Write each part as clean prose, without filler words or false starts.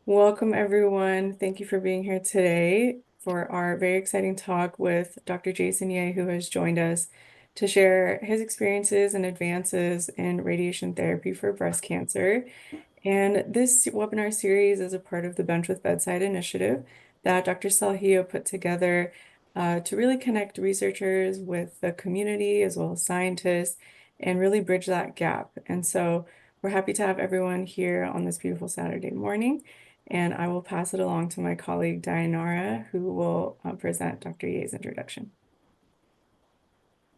Welcome, everyone. Thank you for being here today for our very exciting talk with Dr. Jason Ye, who has joined us to share his experiences and advances in radiation therapy for breast cancer. And this webinar series is a part of the Bench with Bedside initiative that Dr. Salhia put together to really connect researchers with the community as well as scientists and really bridge that gap. And so we're happy to have everyone here on this beautiful Saturday morning. And I will pass it along to my colleague Dianara, who will present Dr. Ye's introduction.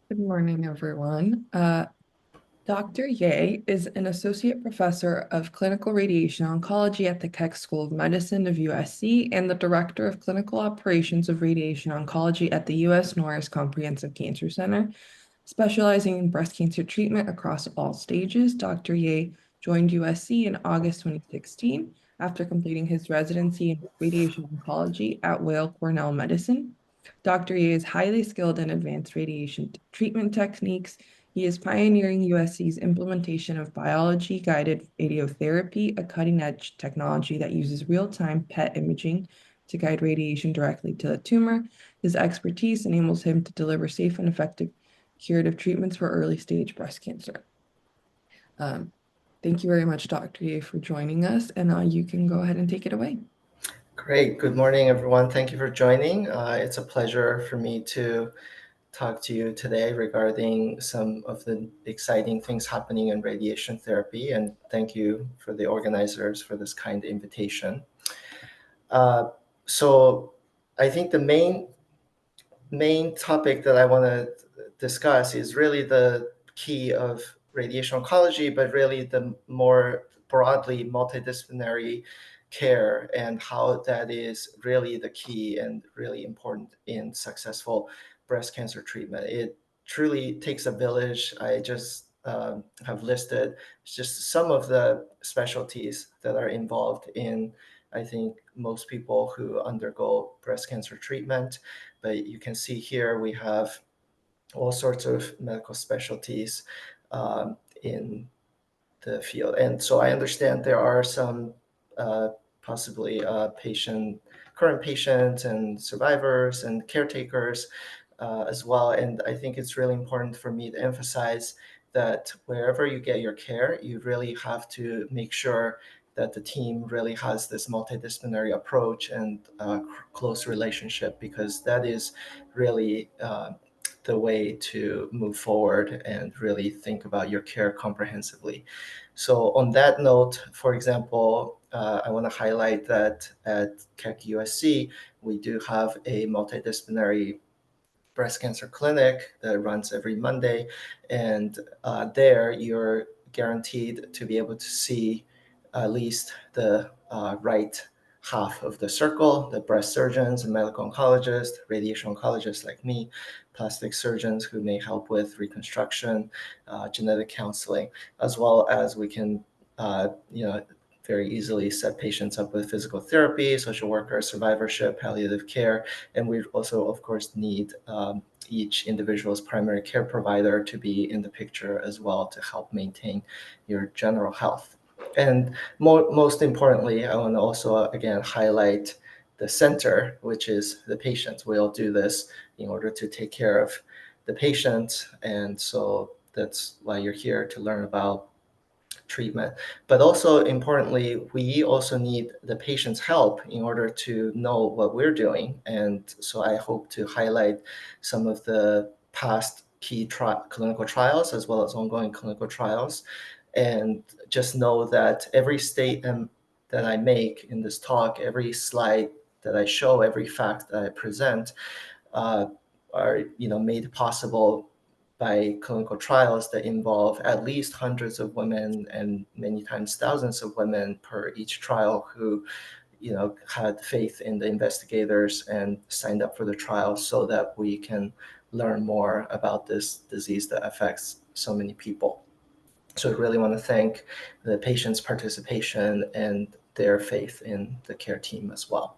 Good morning, everyone. Dr. Ye is an associate professor of clinical radiation oncology at the Keck School of Medicine of USC and the director of clinical operations of radiation oncology at the US Norris Comprehensive Cancer Center. Specializing in breast cancer treatment across all stages, Dr. Ye joined USC in August 2016 after completing his residency in radiation oncology at Weill Cornell Medicine. Dr. Ye is highly skilled in advanced radiation treatment techniques. He is pioneering USC's implementation of biology-guided radiotherapy, a cutting-edge technology that uses real-time PET imaging to guide radiation directly to the tumor. His expertise enables him to deliver safe and effective curative treatments for early-stage breast cancer. Thank you very much, Dr. Ye, for joining us, and you can go ahead and take it away. Great. Good morning, everyone. Thank you for joining. It's a pleasure for me to talk to you today regarding some of the exciting things happening in radiation therapy, and thank you for the organizers for this kind invitation. So I think the main topic that I want to discuss is really the key of radiation oncology, but really the more broadly multidisciplinary care and how that is really the key and really important in successful breast cancer treatment. It truly takes a village. I just have listed just some of the specialties that are involved in, I think, most people who undergo breast cancer treatment. But you can see here we have all sorts of medical specialties in the field. And so I understand there are some possibly current patients and survivors and caretakers as well. And I think it's really important for me to emphasize that wherever you get your care, you really have to make sure that the team really has this multidisciplinary approach and close relationship, because that is really the way to move forward and really think about your care comprehensively. So on that note, for example, I want to highlight that at Keck USC, we do have a multidisciplinary breast cancer clinic that runs every Monday. And there you're guaranteed to be able to see at least the right half of the circle, the breast surgeons and medical oncologists, radiation oncologists like me, plastic surgeons who may help with reconstruction, genetic counseling, as well as we can, very easily set patients up with physical therapy, social worker, survivorship, palliative care. And we also, of course, need each individual's primary care provider to be in the picture as well to help maintain your general health. And most importantly, I want to also, again, highlight the center, which is the patients. We all do this in order to take care of the patient. And so that's why you're here, to learn about treatment. But also importantly, we also need the patient's help in order to know what we're doing. And so I hope to highlight some of the past key clinical trials as well as ongoing clinical trials. And just know that every statement that I make in this talk, every slide that I show, every fact that I present, are made possible by clinical trials that involve at least hundreds of women and many times thousands of women per each trial who had faith in the investigators and signed up for the trial so that we can learn more about this disease that affects so many people. So I really want to thank the patients' participation and their faith in the care team as well.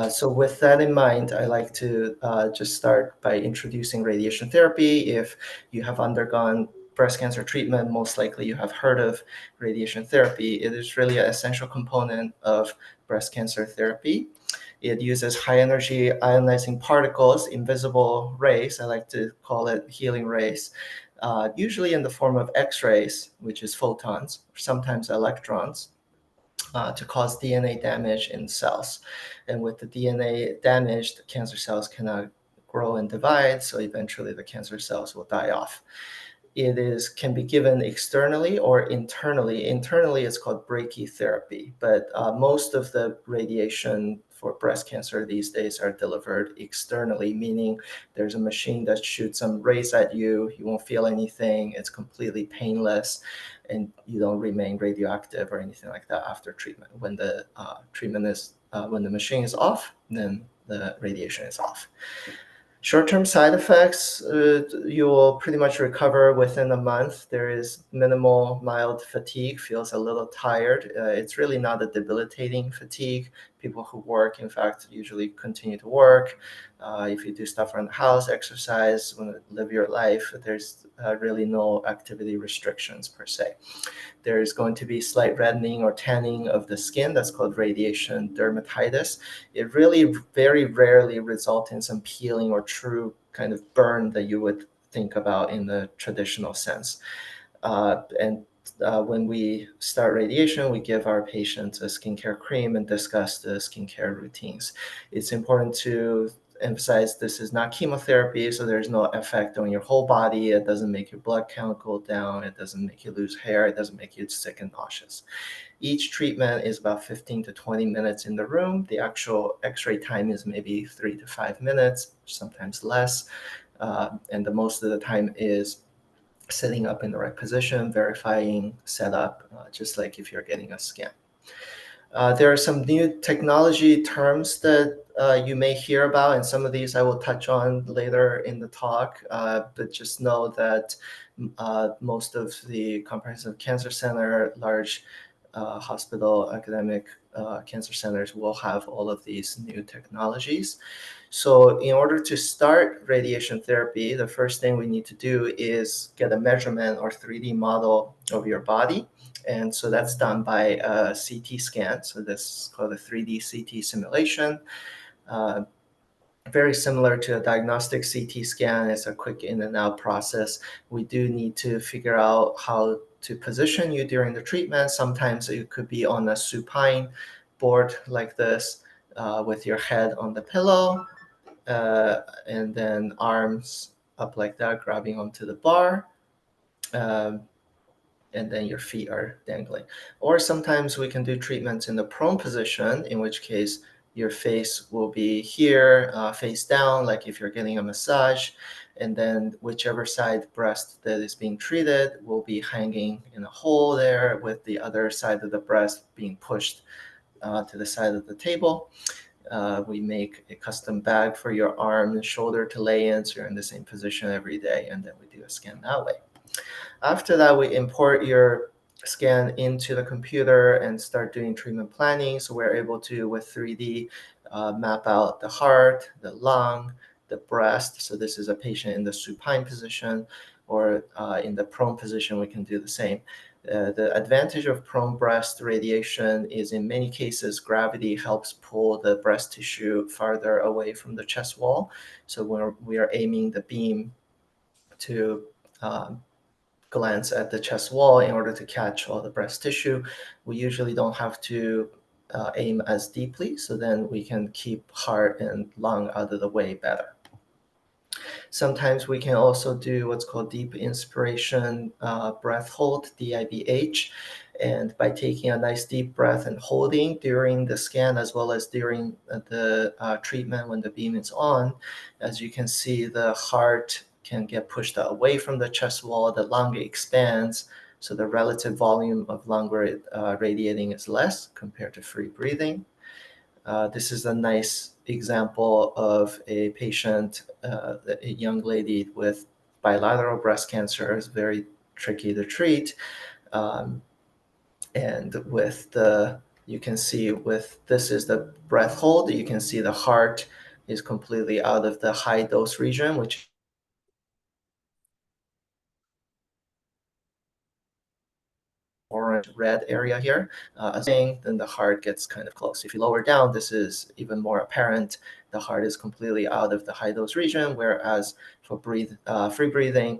So with that in mind, I like to just start by introducing radiation therapy. If you have undergone breast cancer treatment, most likely you have heard of radiation therapy. It is really an essential component of breast cancer therapy. It uses high energy ionizing particles, invisible rays, I like to call it healing rays, usually in the form of X-rays, which is photons, or sometimes electrons, to cause DNA damage in cells. And with the DNA damage, the cancer cells cannot grow and divide, so eventually the cancer cells will die off. It can be given externally or internally. Internally, it's called brachytherapy, but most of the radiation for breast cancer these days are delivered externally, meaning there's a machine that shoots some rays at you. You won't feel anything. It's completely painless, and you don't remain radioactive or anything like that after treatment. When the when the machine is off, then the radiation is off. Short-term side effects, you will pretty much recover within a month. There is minimal mild fatigue, feels a little tired. It's really not a debilitating fatigue. People who work, in fact, usually continue to work. If you do stuff around the house, exercise, want to live your life, there's really no activity restrictions per se. There is going to be slight reddening or tanning of the skin. That's called radiation dermatitis. It really very rarely results in some peeling or true kind of burn that you would think about in the traditional sense. When we start radiation, we give our patients a skincare cream and discuss the skincare routines. It's important to emphasize this is not chemotherapy, so there's no effect on your whole body. It doesn't make your blood count go down. It doesn't make you lose hair. It doesn't make you sick and nauseous. Each treatment is about 15 to 20 minutes in the room. The actual X-ray time is maybe 3 to 5 minutes, sometimes less. And the most of the time is sitting up in the right position, verifying setup, just like if you're getting a scan. There are some new technology terms that you may hear about, and some of these I will touch on later in the talk, but just know that most of the comprehensive cancer center, large hospital, academic cancer centers will have all of these new technologies. So in order to start radiation therapy, the first thing we need to do is get a measurement or 3D model of your body. And so that's done by a CT scan. So this is called a 3D CT simulation. Very similar to a diagnostic CT scan. It's a quick in and out process. We do need to figure out how to position you during the treatment. Sometimes it could be on a supine board like this with your head on the pillow and then arms up like that, grabbing onto the bar. And then your feet are dangling. Or sometimes we can do treatments in the prone position, in which case your face will be here, face down, like if you're getting a massage. And then whichever side breast that is being treated will be hanging in a hole there, with the other side of the breast being pushed to the side of the table. We make a custom bag for your arm and shoulder to lay in, so you're in the same position every day, and then we do a scan that way. After that, we import your scan into the computer and start doing treatment planning. So we're able to, with 3D, map out the heart, the lung, the breast. So this is a patient in the supine position, or in the prone position, we can do the same. The advantage of prone breast radiation is, in many cases, gravity helps pull the breast tissue farther away from the chest wall. So when we are aiming the beam to glance at the chest wall in order to catch all the breast tissue, we usually don't have to aim as deeply, so then we can keep heart and lung out of the way better. Sometimes we can also do what's called deep inspiration breath hold, DIBH. And by taking a nice deep breath and holding during the scan as well as during the treatment when the beam is on, as you can see, the heart can get pushed away from the chest wall, the lung expands, so the relative volume of lung radiating is less compared to free breathing. This is a nice example of a patient, a young lady with bilateral breast cancer. It's very tricky to treat. And with you can see this is the breath hold. You can see the heart is completely out of the high dose region, which orange red area here, then the heart gets kind of close. If you lower down, this is even more apparent. The heart is completely out of the high dose region, whereas for free breathing,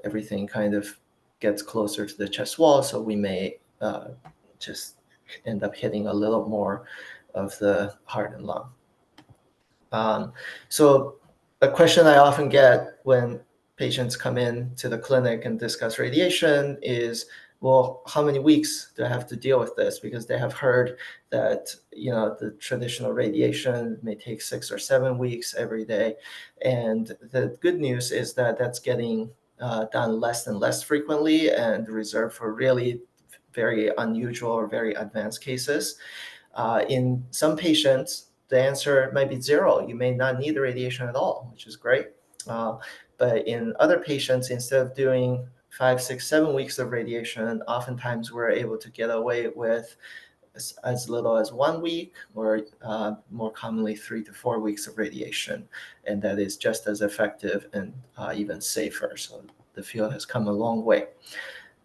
everything kind of gets closer to the chest wall, so we may just end up hitting a little more of the heart and lung. So a question I often get when patients come in to the clinic and discuss radiation is, well, how many weeks do I have to deal with this? Because they have heard that, the traditional radiation may take 6 or 7 weeks every day. And the good news is that that's getting done less and less frequently and reserved for really very unusual or very advanced cases. In some patients, the answer might be 0. You may not need the radiation at all, which is great. But in other patients, instead of doing 5, 6, 7 weeks of radiation, oftentimes we're able to get away with as little as 1 week, or more commonly 3 to 4 weeks of radiation. And that is just as effective and even safer. So the field has come a long way.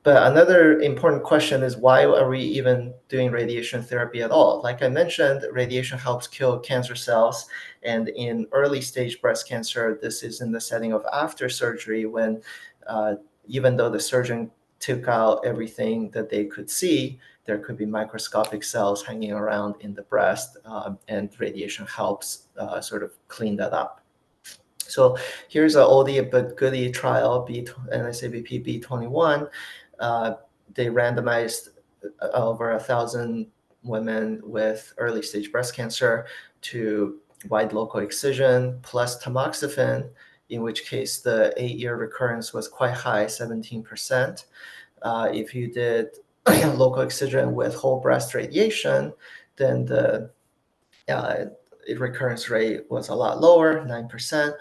But another important question is, why are we even doing radiation therapy at all? Like I mentioned, radiation helps kill cancer cells. And in early stage breast cancer, this is in the setting of after surgery, when even though the surgeon took out everything that they could see, there could be microscopic cells hanging around in the breast, and radiation helps sort of clean that up. So here's an oldie but goodie trial, NSABP B21. They randomized over 1,000 women with early stage breast cancer to wide local excision plus tamoxifen, in which case the 8-year recurrence was quite high, 17%. If you did local excision with whole breast radiation, then the recurrence rate was a lot lower, 9%.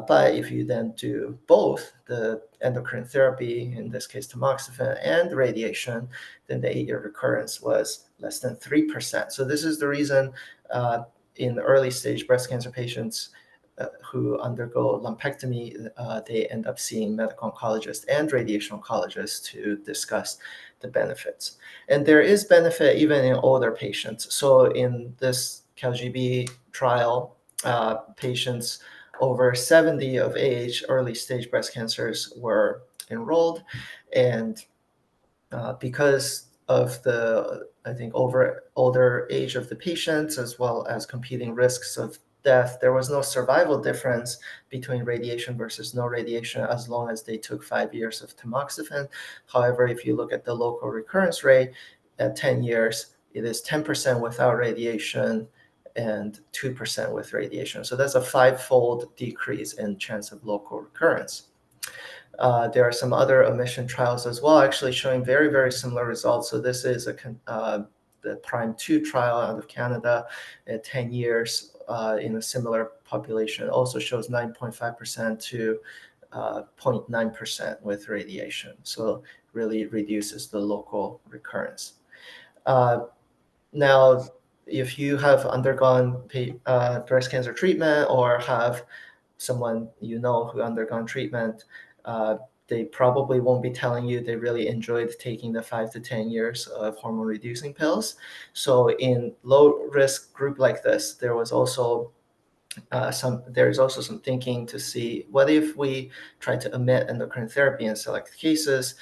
But if you then do both the endocrine therapy, in this case tamoxifen, and radiation, then the 8-year recurrence was less than 3%. So this is the reason in early stage breast cancer patients who undergo lumpectomy, they end up seeing medical oncologists and radiation oncologists to discuss the benefits. And there is benefit even in older patients. So in this CalGB trial, patients over 70 of age, early stage breast cancers were enrolled. And because of the, I think, older age of the patients, as well as competing risks of death, there was no survival difference between radiation versus no radiation as long as they took 5 years of tamoxifen. However, if you look at the local recurrence rate at 10 years, it is 10% without radiation and 2% with radiation. So that's a 5-fold decrease in chance of local recurrence. There are some other omission trials as well, actually showing very, very similar results. So this is the Prime 2 trial out of Canada at 10 years in a similar population. It also shows 9.5% to 0.9% with radiation. So really reduces the local recurrence. Now, if you have undergone breast cancer treatment or have someone who undergone treatment, they probably won't be telling you they really enjoyed taking the 5 to 10 years of hormone reducing pills. So in low risk group like this, there was also there's also some thinking to see what if we try to omit endocrine therapy in select cases,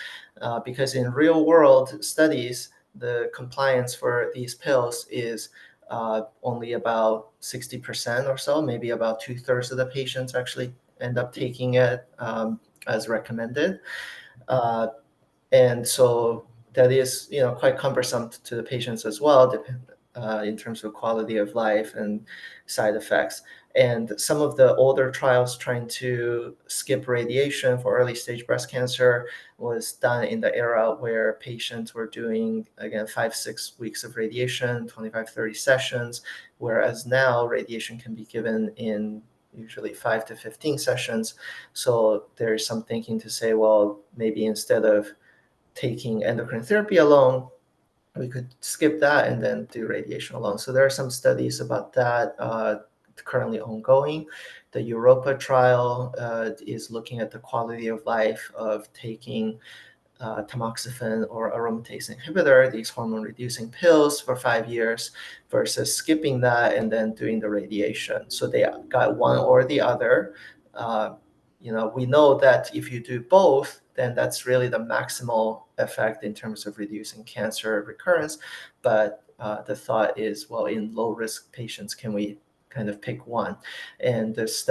because in real world studies, the compliance for these pills is only about 60% or so, maybe about 2/3 of the patients actually end up taking it as recommended. And so that is, quite cumbersome to the patients as well, in terms of quality of life and side effects. And some of the older trials trying to skip radiation for early stage breast cancer was done in the era where patients were doing, again, 5, 6 weeks of radiation, 25, 30 sessions, whereas now radiation can be given in usually 5 to 15 sessions. So there's some thinking to say, well, maybe instead of taking endocrine therapy alone, we could skip that and then do radiation alone. So there are some studies about that currently ongoing. The Europa trial is looking at the quality of life of taking tamoxifen or aromatase inhibitor, these hormone-reducing pills for 5 years, versus skipping that and then doing the radiation. So they got one or the other. We know that if you do both, then that's really the maximal effect in terms of reducing cancer recurrence. But the thought is, well, in low-risk patients, can we kind of pick one? And this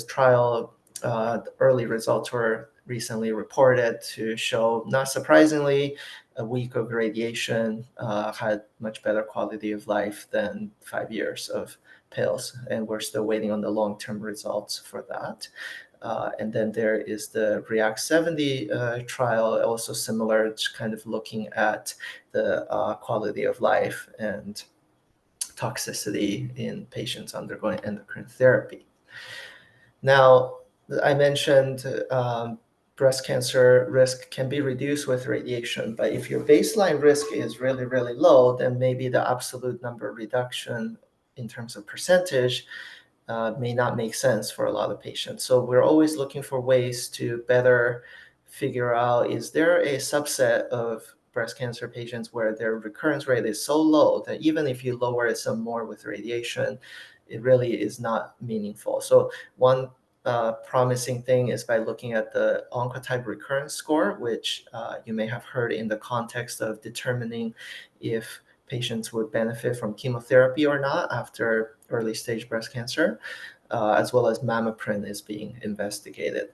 trial, the early results were recently reported to show, not surprisingly, a week of radiation had much better quality of life than 5 years of pills. And we're still waiting on the long-term results for that. And then there is the REACT 70 trial, also similar, kind of looking at the quality of life and toxicity in patients undergoing endocrine therapy. Now, I mentioned breast cancer risk can be reduced with radiation, but if your baseline risk is really, really low, then maybe the absolute number reduction in terms of percentage may not make sense for a lot of patients. So we're always looking for ways to better figure out, is there a subset of breast cancer patients where their recurrence rate is so low that even if you lower it some more with radiation, it really is not meaningful. So one promising thing is by looking at the Oncotype recurrence score, which you may have heard in the context of determining if patients would benefit from chemotherapy or not after early stage breast cancer, as well as mammoprint is being investigated.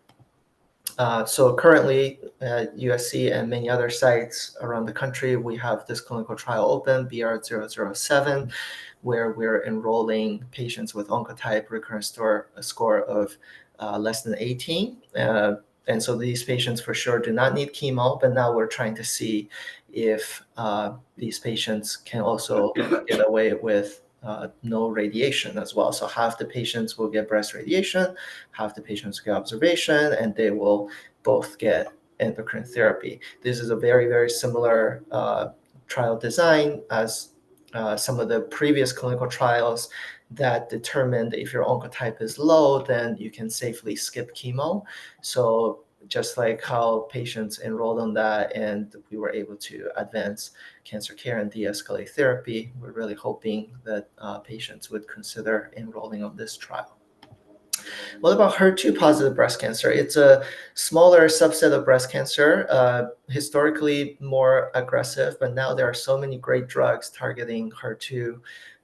So currently at USC and many other sites around the country, we have this clinical trial open, BR007, where we're enrolling patients with Oncotype recurrence score of less than 18. And so these patients for sure do not need chemo, but now we're trying to see if these patients can also get away with no radiation as well. So half the patients will get breast radiation, half the patients get observation, and they will both get endocrine therapy. This is a very, very similar trial design as some of the previous clinical trials that determined if your oncotype is low, then you can safely skip chemo. So just like how patients enrolled on that and we were able to advance cancer care and de-escalate therapy, we're really hoping that patients would consider enrolling on this trial. What about HER2 positive breast cancer? It's a smaller subset of breast cancer, historically more aggressive, but now there are so many great drugs targeting HER2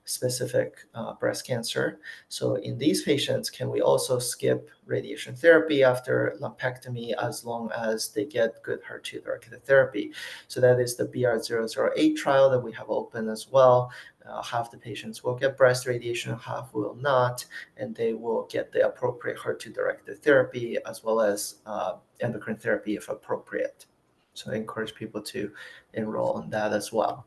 specific breast cancer. So in these patients, can we also skip radiation therapy after lumpectomy as long as they get good HER2 targeted therapy? So that is the BR008 trial that we have open as well. Half the patients will get breast radiation, half will not, and they will get the appropriate HER2-directed therapy as well as endocrine therapy if appropriate. So I encourage people to enroll on that as well.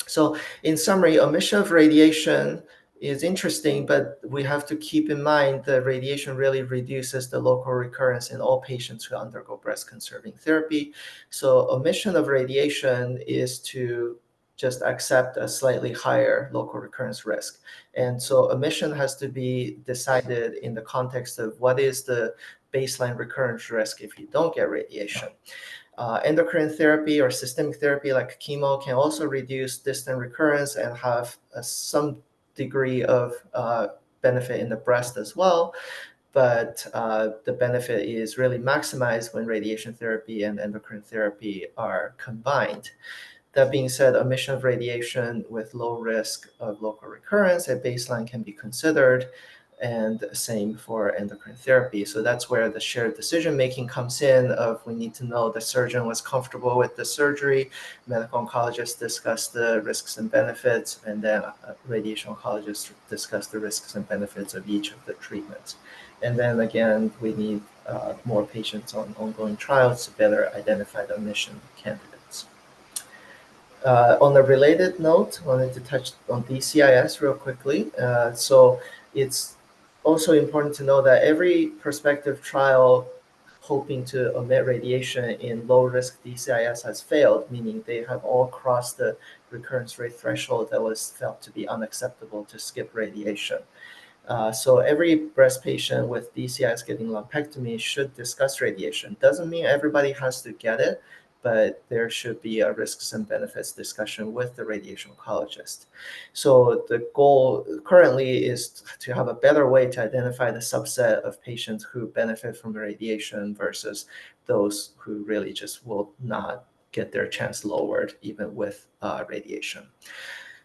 So in summary, omission of radiation is interesting, but we have to keep in mind that radiation really reduces the local recurrence in all patients who undergo breast-conserving therapy. So omission of radiation is to just accept a slightly higher local recurrence risk. And so omission has to be decided in the context of what is the baseline recurrence risk if you don't get radiation. Endocrine therapy or systemic therapy like chemo can also reduce distant recurrence and have some degree of benefit in the breast as well. But the benefit is really maximized when radiation therapy and endocrine therapy are combined. That being said, omission of radiation with low risk of local recurrence at baseline can be considered, and same for endocrine therapy. So that's where the shared decision-making comes in of we need to know the surgeon was comfortable with the surgery, medical oncologists discuss the risks and benefits, and then radiation oncologists discuss the risks and benefits of each of the treatments. And then again, we need more patients on ongoing trials to better identify the omission candidates. On a related note, I wanted to touch on DCIS real quickly. So it's also important to know that every prospective trial hoping to omit radiation in low-risk DCIS has failed, meaning they have all crossed the recurrence rate threshold that was felt to be unacceptable to skip radiation. So every breast patient with DCIS getting lumpectomy should discuss radiation. Doesn't mean everybody has to get it, but there should be a risks and benefits discussion with the radiation oncologist. So the goal currently is to have a better way to identify the subset of patients who benefit from radiation versus those who really just will not get their chance lowered even with radiation.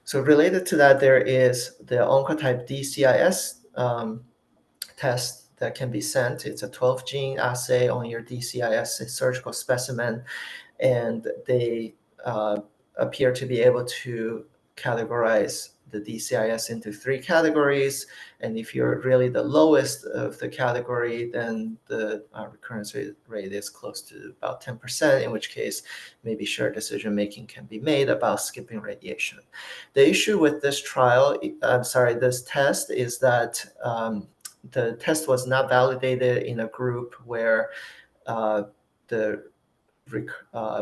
So related to that, there is the Oncotype DCIS test that can be sent. It's a 12-gene assay on your DCIS surgical specimen, and they appear to be able to categorize the DCIS into 3 categories. And if you're really the lowest of the category, then the recurrence rate is close to about 10%, in which case maybe shared decision making can be made about skipping radiation. The issue with this this test is that the test was not validated in a group where the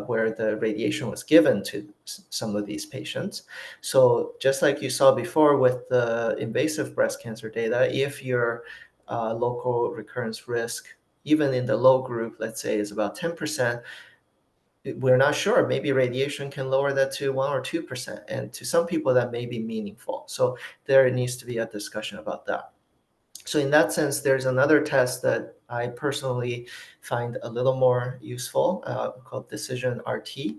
where the radiation was given to some of these patients. So just like you saw before with the invasive breast cancer data, if your local recurrence risk, even in the low group, let's say is about 10%, we're not sure. Maybe radiation can lower that to 1 or 2%. And to some people, that may be meaningful. So there needs to be a discussion about that. So in that sense, there's another test that I personally find a little more useful called Decision RT.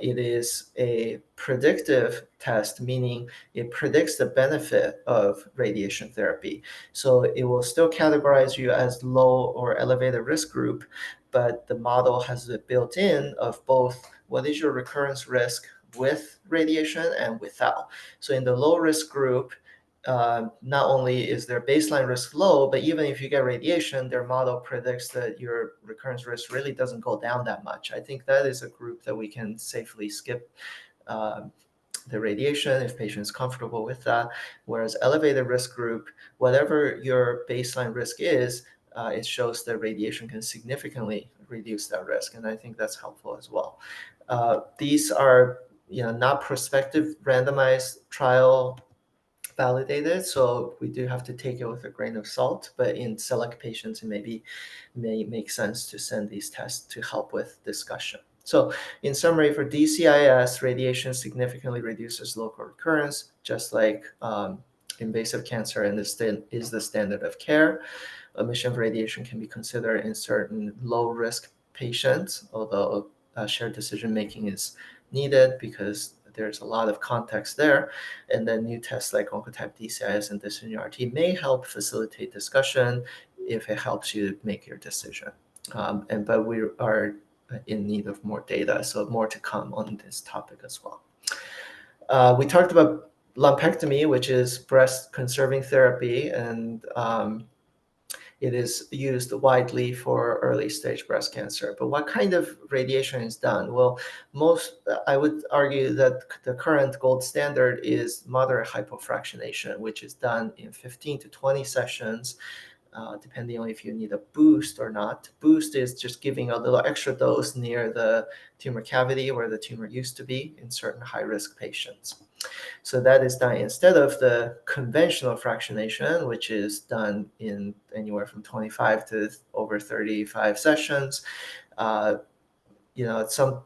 It is a predictive test, meaning it predicts the benefit of radiation therapy. So it will still categorize you as low or elevated risk group, but the model has it built in of both what is your recurrence risk with radiation and without. So in the low risk group, not only is their baseline risk low, but even if you get radiation, their model predicts that your recurrence risk really doesn't go down that much. I think that is a group that we can safely skip the radiation if patient is comfortable with that. Whereas elevated risk group, whatever your baseline risk is, it shows that radiation can significantly reduce that risk, and I think that's helpful as well. These are not prospective randomized trial validated, so we do have to take it with a grain of salt, but in select patients it may make sense to send these tests to help with discussion. So in summary, for DCIS, radiation significantly reduces local recurrence, just like invasive cancer, and is the standard of care. Emission of radiation can be considered in certain low-risk patients, although shared decision-making is needed because there's a lot of context there. And then new tests like Oncotype DCIS and Decision RT may help facilitate discussion if it helps you make your decision. But we are in need of more data, so more to come on this topic as well. We talked about lumpectomy, which is breast conserving therapy, and it is used widely for early stage breast cancer. But what kind of radiation is done? Well, I would argue that the current gold standard is moderate hypofractionation, which is done in 15 to 20 sessions, depending on if you need a boost or not. Boost is just giving a little extra dose near the tumor cavity where the tumor used to be in certain high-risk patients. So that is done instead of the conventional fractionation, which is done in anywhere from 25 to over 35 sessions. Some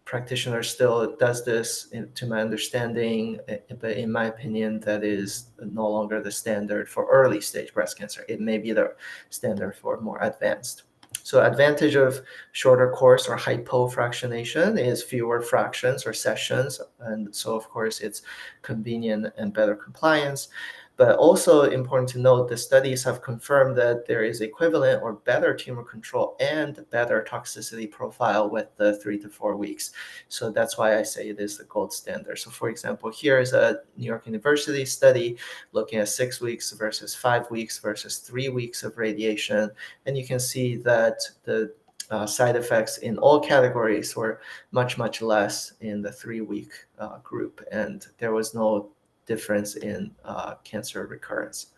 practitioners still does this, to my understanding, but in my opinion, that is no longer the standard for early stage breast cancer. It may be the standard for more advanced. So advantage of shorter course or hypofractionation is fewer fractions or sessions. And so, of course, it's convenient and better compliance. But also important to note, the studies have confirmed that there is equivalent or better tumor control and better toxicity profile with the 3 to 4 weeks. So that's why I say it is the gold standard. So for example, here is a New York University study looking at 6 weeks versus 5 weeks versus 3 weeks of radiation. And you can see that the side effects in all categories were much, much less in the 3-week group. And there was no difference in cancer recurrence.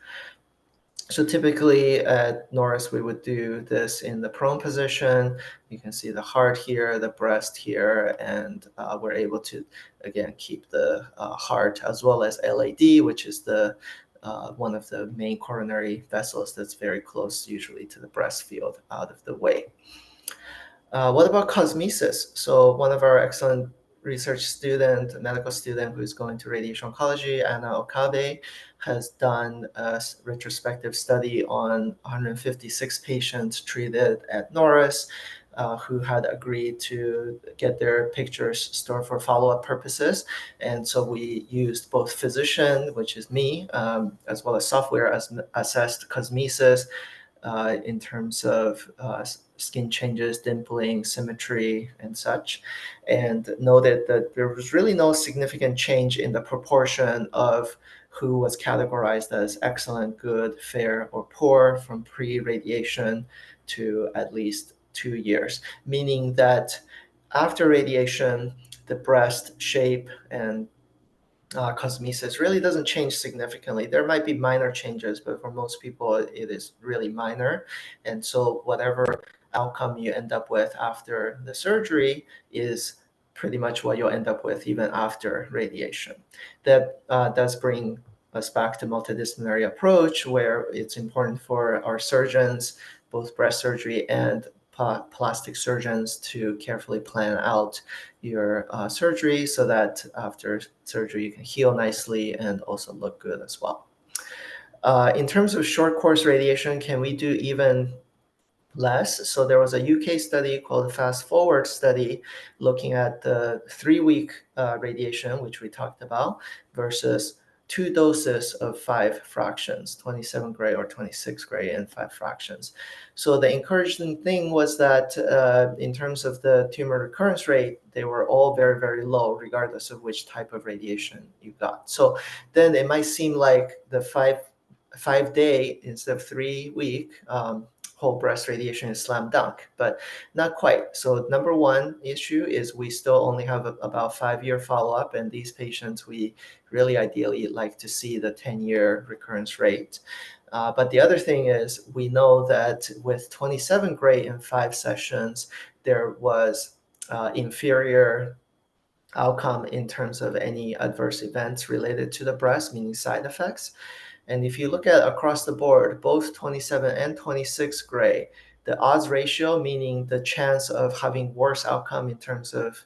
So typically at Norris, we would do this in the prone position. You can see the heart here, the breast here, and we're able to, again, keep the heart as well as LAD, which is the one of the main coronary vessels that's very close usually to the breast field, out of the way. What about cosmesis? So one of our excellent research student, medical student who's going to radiation oncology, Anna Okabe, has done a retrospective study on 156 patients treated at Norris who had agreed to get their pictures stored for follow-up purposes. And so we used both physician, which is me, as well as software as assessed cosmesis in terms of skin changes, dimpling, symmetry, and such, and noted that there was really no significant change in the proportion of who was categorized as excellent, good, fair, or poor from pre-radiation to at least 2 years, meaning that after radiation, the breast shape and cosmesis really doesn't change significantly. There might be minor changes, but for most people, it is really minor. And so whatever outcome you end up with after the surgery is pretty much what you'll end up with even after radiation. That does bring us back to multidisciplinary approach, where it's important for our surgeons, both breast surgery and plastic surgeons, to carefully plan out your surgery so that after surgery you can heal nicely and also look good as well. In terms of short course radiation, can we do even less? So there was a UK study called the Fast Forward study looking at the 3-week radiation, which we talked about, versus 2 doses of 5 fractions, 27 gray or 26 gray and 5 fractions. So the encouraging thing was that in terms of the tumor recurrence rate, they were all very, very low, regardless of which type of radiation you got. So then it might seem like the 5-day instead of 3-week whole breast radiation is slam dunk, but not quite. So number one issue is we still only have about 5-year follow-up, and these patients we really ideally like to see the 10-year recurrence rate. But the other thing is we know that with 27 gray in 5 sessions, there was inferior outcome in terms of any adverse events related to the breast, meaning side effects. And if you look at across the board, both 27 and 26 gray, the odds ratio, meaning the chance of having worse outcome in terms of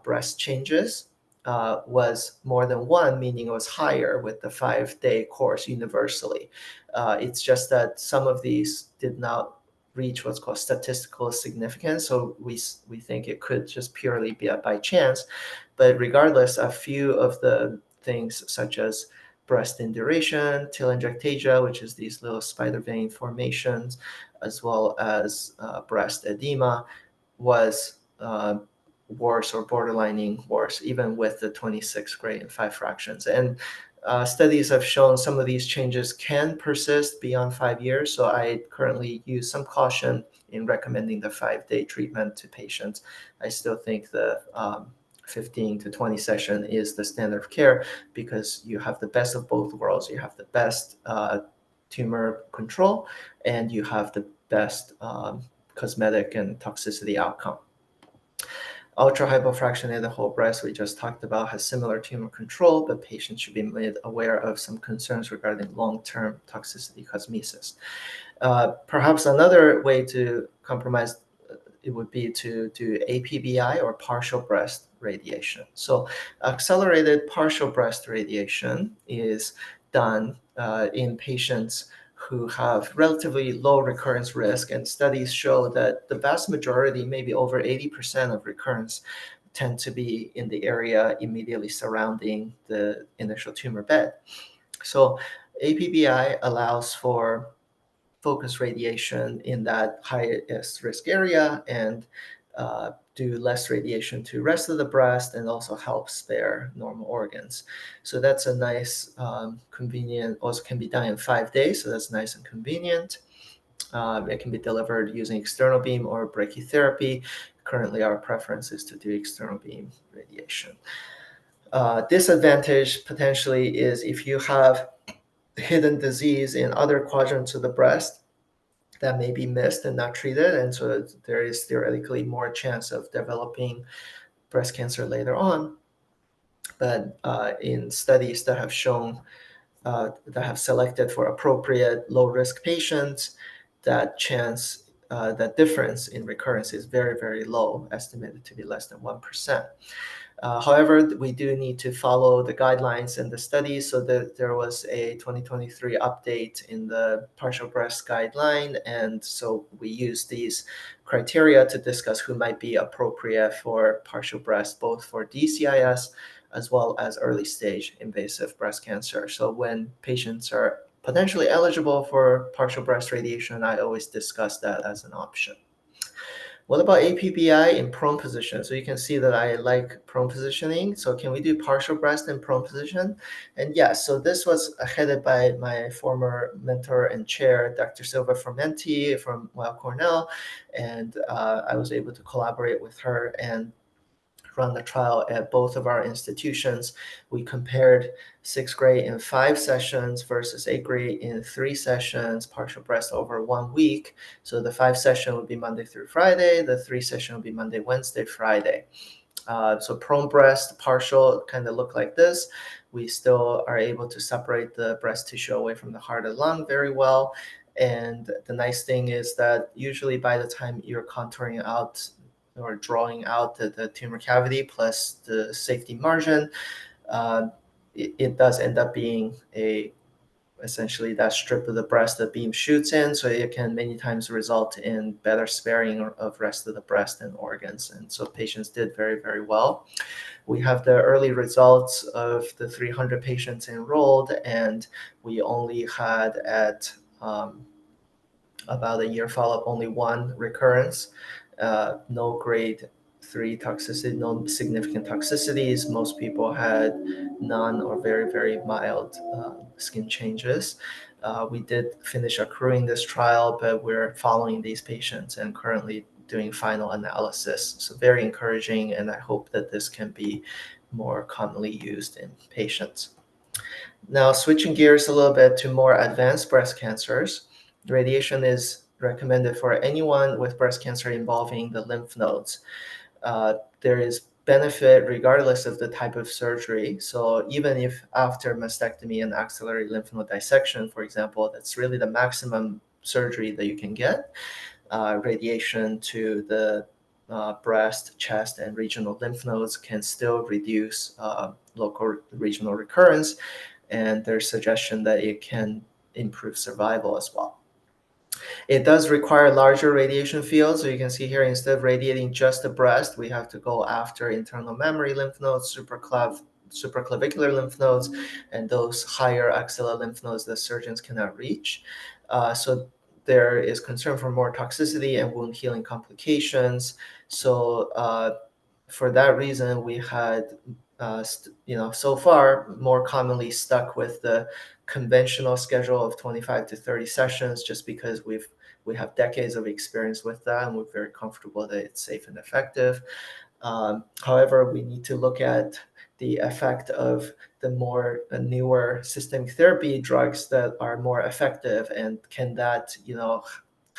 breast changes, was more than 1, meaning it was higher with the 5-day course universally. It's just that some of these did not reach what's called statistical significance. So we think it could just purely be by chance. But regardless, a few of the things such as breast induration, telangiectasia, which is these little spider vein formations, as well as breast edema, was worse or borderlining worse, even with the 26 gray and 5 fractions. And studies have shown some of these changes can persist beyond 5 years. So I currently use some caution in recommending the 5-day treatment to patients. I still think the 15 to 20 session is the standard of care because you have the best of both worlds. You have the best tumor control and you have the best cosmetic and toxicity outcome. Ultra hypofractionated whole breast we just talked about has similar tumor control, but patients should be made aware of some concerns regarding long-term toxicity cosmesis. Perhaps another way to compromise it would be to do APBI or partial breast radiation. So accelerated partial breast radiation is done in patients who have relatively low recurrence risk, and studies show that the vast majority, maybe over 80% of recurrence, tend to be in the area immediately surrounding the initial tumor bed. So APBI allows for focus radiation in that highest risk area and do less radiation to rest of the breast and also help spare normal organs. So that's a nice, convenient, also can be done in 5 days. So that's nice and convenient. It can be delivered using external beam or brachytherapy. Currently, our preference is to do external beam radiation. Disadvantage potentially is if you have hidden disease in other quadrants of the breast that may be missed and not treated. And so there is theoretically more chance of developing breast cancer later on. But in studies that have shown, that have selected for appropriate low risk patients, that chance that difference in recurrence is very, very low, estimated to be less than 1%. However, we do need to follow the guidelines in the study, so that there was a 2023 update in the partial breast guideline, and so we use these criteria to discuss who might be appropriate for partial breast, both for DCIS as well as early stage invasive breast cancer. So when patients are potentially eligible for partial breast radiation, I always discuss that as an option. What about APBI in prone position? So you can see that I like prone positioning. So can we do partial breast in prone position? And yes, so this was headed by my former mentor and chair, Dr. Silva Fermenti from Weill Cornell. And I was able to collaborate with her and run the trial at both of our institutions. We compared 6th grade in 5 sessions versus 8th grade in 3 sessions, partial breast over 1 week. So the 5 session would be Monday through Friday. The 3 session would be Monday, Wednesday, Friday. So prone breast partial kind of look like this. We still are able to separate the breast tissue away from the heart and lung very well. And the nice thing is that usually by the time you're contouring out or drawing out the tumor cavity plus the safety margin, it does end up being essentially that strip of the breast the beam shoots in, so it can many times result in better sparing of rest of the breast and organs. And so patients did very, very well. We have the early results of the 300 patients enrolled, and we only had at about a year follow-up only 1 recurrence, no grade 3 toxicity, no significant toxicities. Most people had none or very, very mild skin changes. We did finish accruing this trial, but we're following these patients and currently doing final analysis. So very encouraging, and I hope that this can be more commonly used in patients. Now, switching gears a little bit to more advanced breast cancers, radiation is recommended for anyone with breast cancer involving the lymph nodes. There is benefit regardless of the type of surgery. So even if after mastectomy and axillary lymph node dissection, for example, that's really the maximum surgery that you can get, radiation to the breast, chest, and regional lymph nodes can still reduce local regional recurrence, and there's suggestion that it can improve survival as well. It does require larger radiation fields. So you can see here, instead of radiating just the breast, we have to go after internal mammary lymph nodes, supraclavicular lymph nodes, and those higher axilla lymph nodes that surgeons cannot reach. So there is concern for more toxicity and wound healing complications. So for that reason, we had, so far more commonly stuck with the conventional schedule of 25 to 30 sessions, just because we have decades of experience with that, and we're very comfortable that it's safe and effective. However, we need to look at the effect of the newer systemic therapy drugs that are more effective, and can that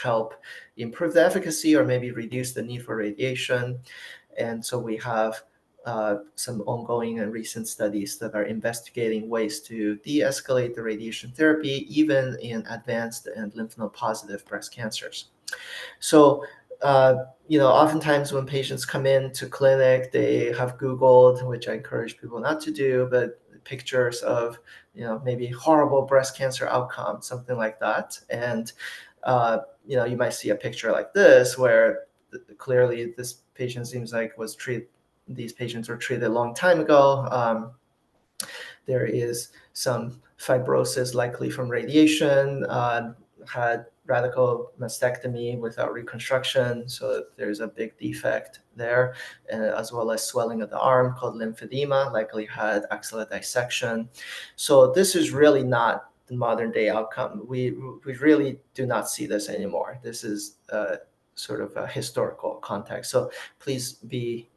help improve the efficacy or maybe reduce the need for radiation. And so we have some ongoing and recent studies that are investigating ways to de-escalate the radiation therapy, even in advanced and lymph node positive breast cancers. So, oftentimes when patients come into clinic, they have Googled, which I encourage people not to do, but pictures of, maybe horrible breast cancer outcome, something like that. And, you might see a picture like this, where clearly this patient seems like these patients were treated a long time ago. There is some fibrosis likely from radiation, had radical mastectomy without reconstruction, so there's a big defect there, as well as swelling of the arm called lymphedema, likely had axilla dissection. So this is really not the modern day outcome. We really do not see this anymore. This is sort of a historical context. So please be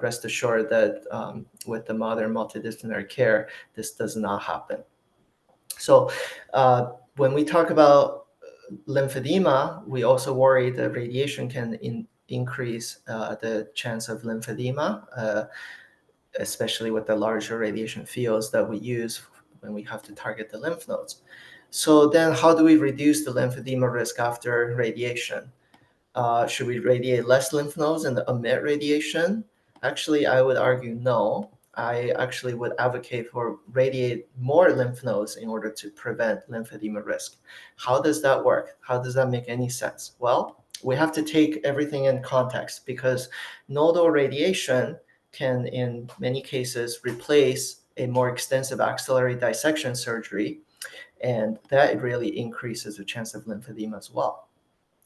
rest assured that with the modern multidisciplinary care, this does not happen. So when we talk about lymphedema, we also worry that radiation can increase the chance of lymphedema, especially with the larger radiation fields that we use when we have to target the lymph nodes. So then how do we reduce the lymphedema risk after radiation? Should we radiate less lymph nodes and omit radiation? Actually, I would argue no. I actually would advocate for radiate more lymph nodes in order to prevent lymphedema risk. How does that work? How does that make any sense? Well, we have to take everything in context because nodal radiation can, in many cases, replace a more extensive axillary dissection surgery, and that really increases the chance of lymphedema as well.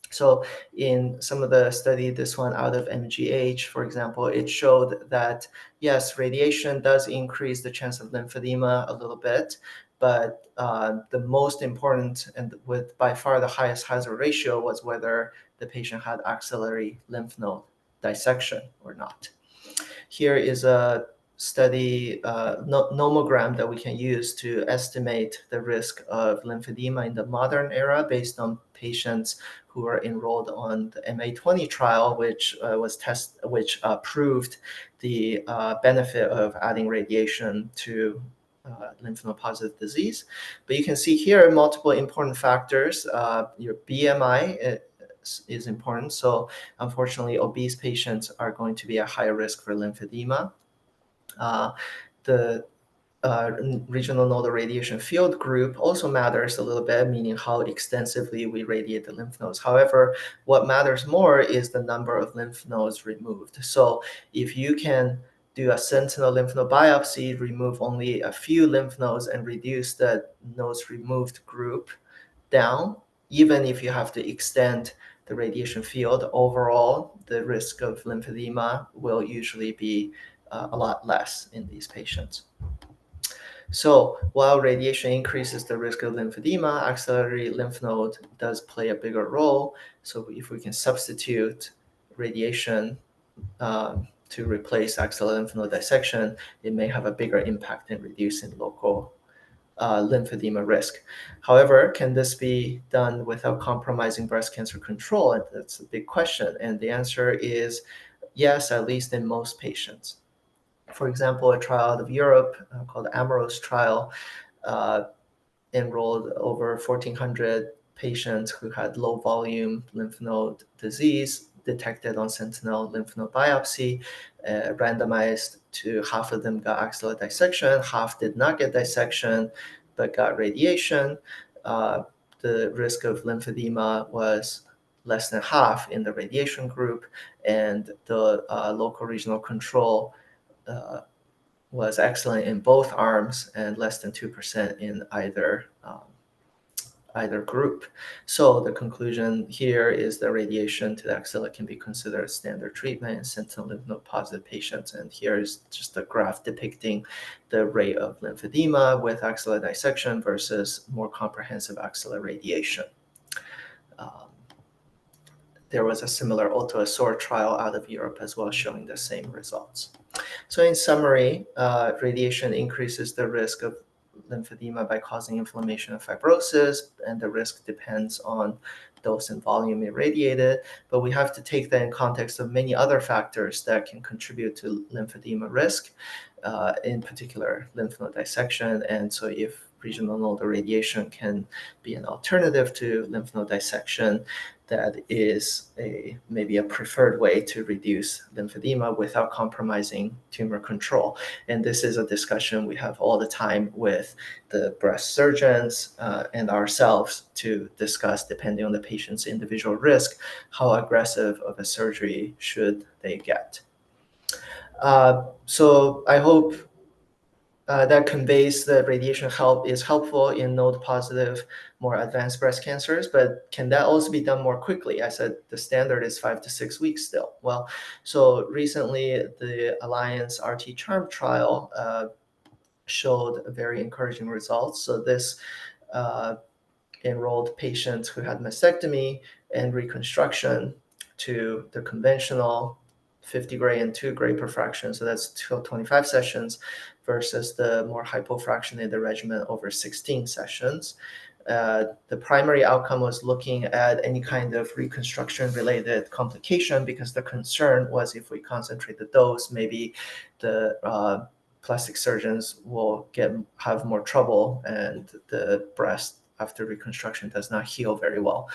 So in some of the study, this one out of MGH, for example, it showed that yes, radiation does increase the chance of lymphedema a little bit, but the most important and with by far the highest hazard ratio was whether the patient had axillary lymph node dissection or not. Here is a study nomogram that we can use to estimate the risk of lymphedema in the modern era based on patients who are enrolled on the MA20 trial, which proved the benefit of adding radiation to lymph node positive disease. But you can see here multiple important factors. Your BMI is important. So unfortunately, obese patients are going to be at higher risk for lymphedema. The regional nodal radiation field group also matters a little bit, meaning how extensively we radiate the lymph nodes. However, what matters more is the number of lymph nodes removed. So if you can do a sentinel lymph node biopsy, remove only a few lymph nodes and reduce the nodes removed group down, even if you have to extend the radiation field, overall, the risk of lymphedema will usually be a lot less in these patients. So while radiation increases the risk of lymphedema, axillary lymph node does play a bigger role. So if we can substitute radiation to replace axillary lymph node dissection, it may have a bigger impact in reducing local lymphedema risk. However, can this be done without compromising breast cancer control? And that's a big question. And the answer is yes, at least in most patients. For example, a trial out of Europe called AMAROS trial enrolled over 1,400 patients who had low volume lymph node disease detected on sentinel lymph node biopsy, randomized to half of them got axillary dissection, half did not get dissection, but got radiation. The risk of lymphedema was less than half in the radiation group, and the local regional control was excellent in both arms and less than 2% in either group. So the conclusion here is that radiation to the axilla can be considered standard treatment in sentinel lymph node positive patients. And here is just a graph depicting the rate of lymphedema with axillary dissection versus more comprehensive axillary radiation. There was a similar autoassort trial out of Europe as well, showing the same results. So in summary, radiation increases the risk of lymphedema by causing inflammation and fibrosis, and the risk depends on dose and volume irradiated. But we have to take that in context of many other factors that can contribute to lymphedema risk, in particular lymph node dissection. And so if regional nodal radiation can be an alternative to lymph node dissection, that is maybe a preferred way to reduce lymphedema without compromising tumor control. And this is a discussion we have all the time with the breast surgeons and ourselves to discuss, depending on the patient's individual risk, how aggressive of a surgery should they get. So I hope that conveys that radiation is helpful in node positive, more advanced breast cancers, but can that also be done more quickly? I said the standard is 5 to 6 weeks still. Well, so recently the Alliance RT Charm trial showed very encouraging results. So this enrolled patients who had mastectomy and reconstruction to the conventional 50 gray and 2 gray per fraction. So that's 25 sessions versus the more hypofractionated regimen over 16 sessions. The primary outcome was looking at any kind of reconstruction related complication, because the concern was if we concentrate the dose, maybe the plastic surgeons will have more trouble and the breast after reconstruction does not heal very well.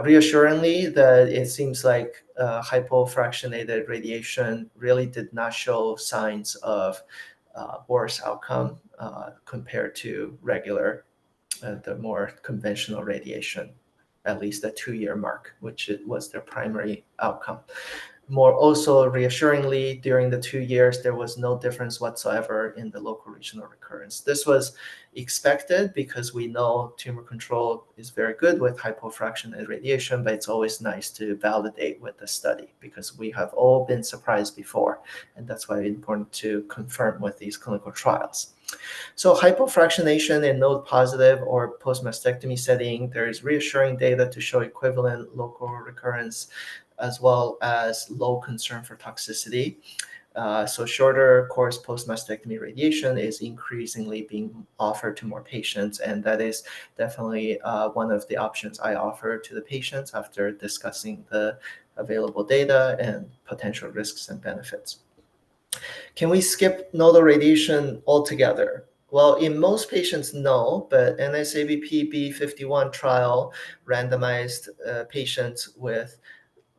Reassuringly, that it seems like hypofractionated radiation really did not show signs of worse outcome compared to regular, the more conventional radiation, at least the 2-year mark, which was their primary outcome. More also reassuringly, during the 2 years, there was no difference whatsoever in the local regional recurrence. This was expected because we know tumor control is very good with hypofractionated radiation, but it's always nice to validate with the study because we have all been surprised before, and that's why it's important to confirm with these clinical trials. So hypofractionation in node positive or post-mastectomy setting, there is reassuring data to show equivalent local recurrence as well as low concern for toxicity. So shorter course post-mastectomy radiation is increasingly being offered to more patients, and that is definitely one of the options I offer to the patients after discussing the available data and potential risks and benefits. Can we skip nodal radiation altogether? Well, in most patients, no, but NSABP B51 trial randomized patients with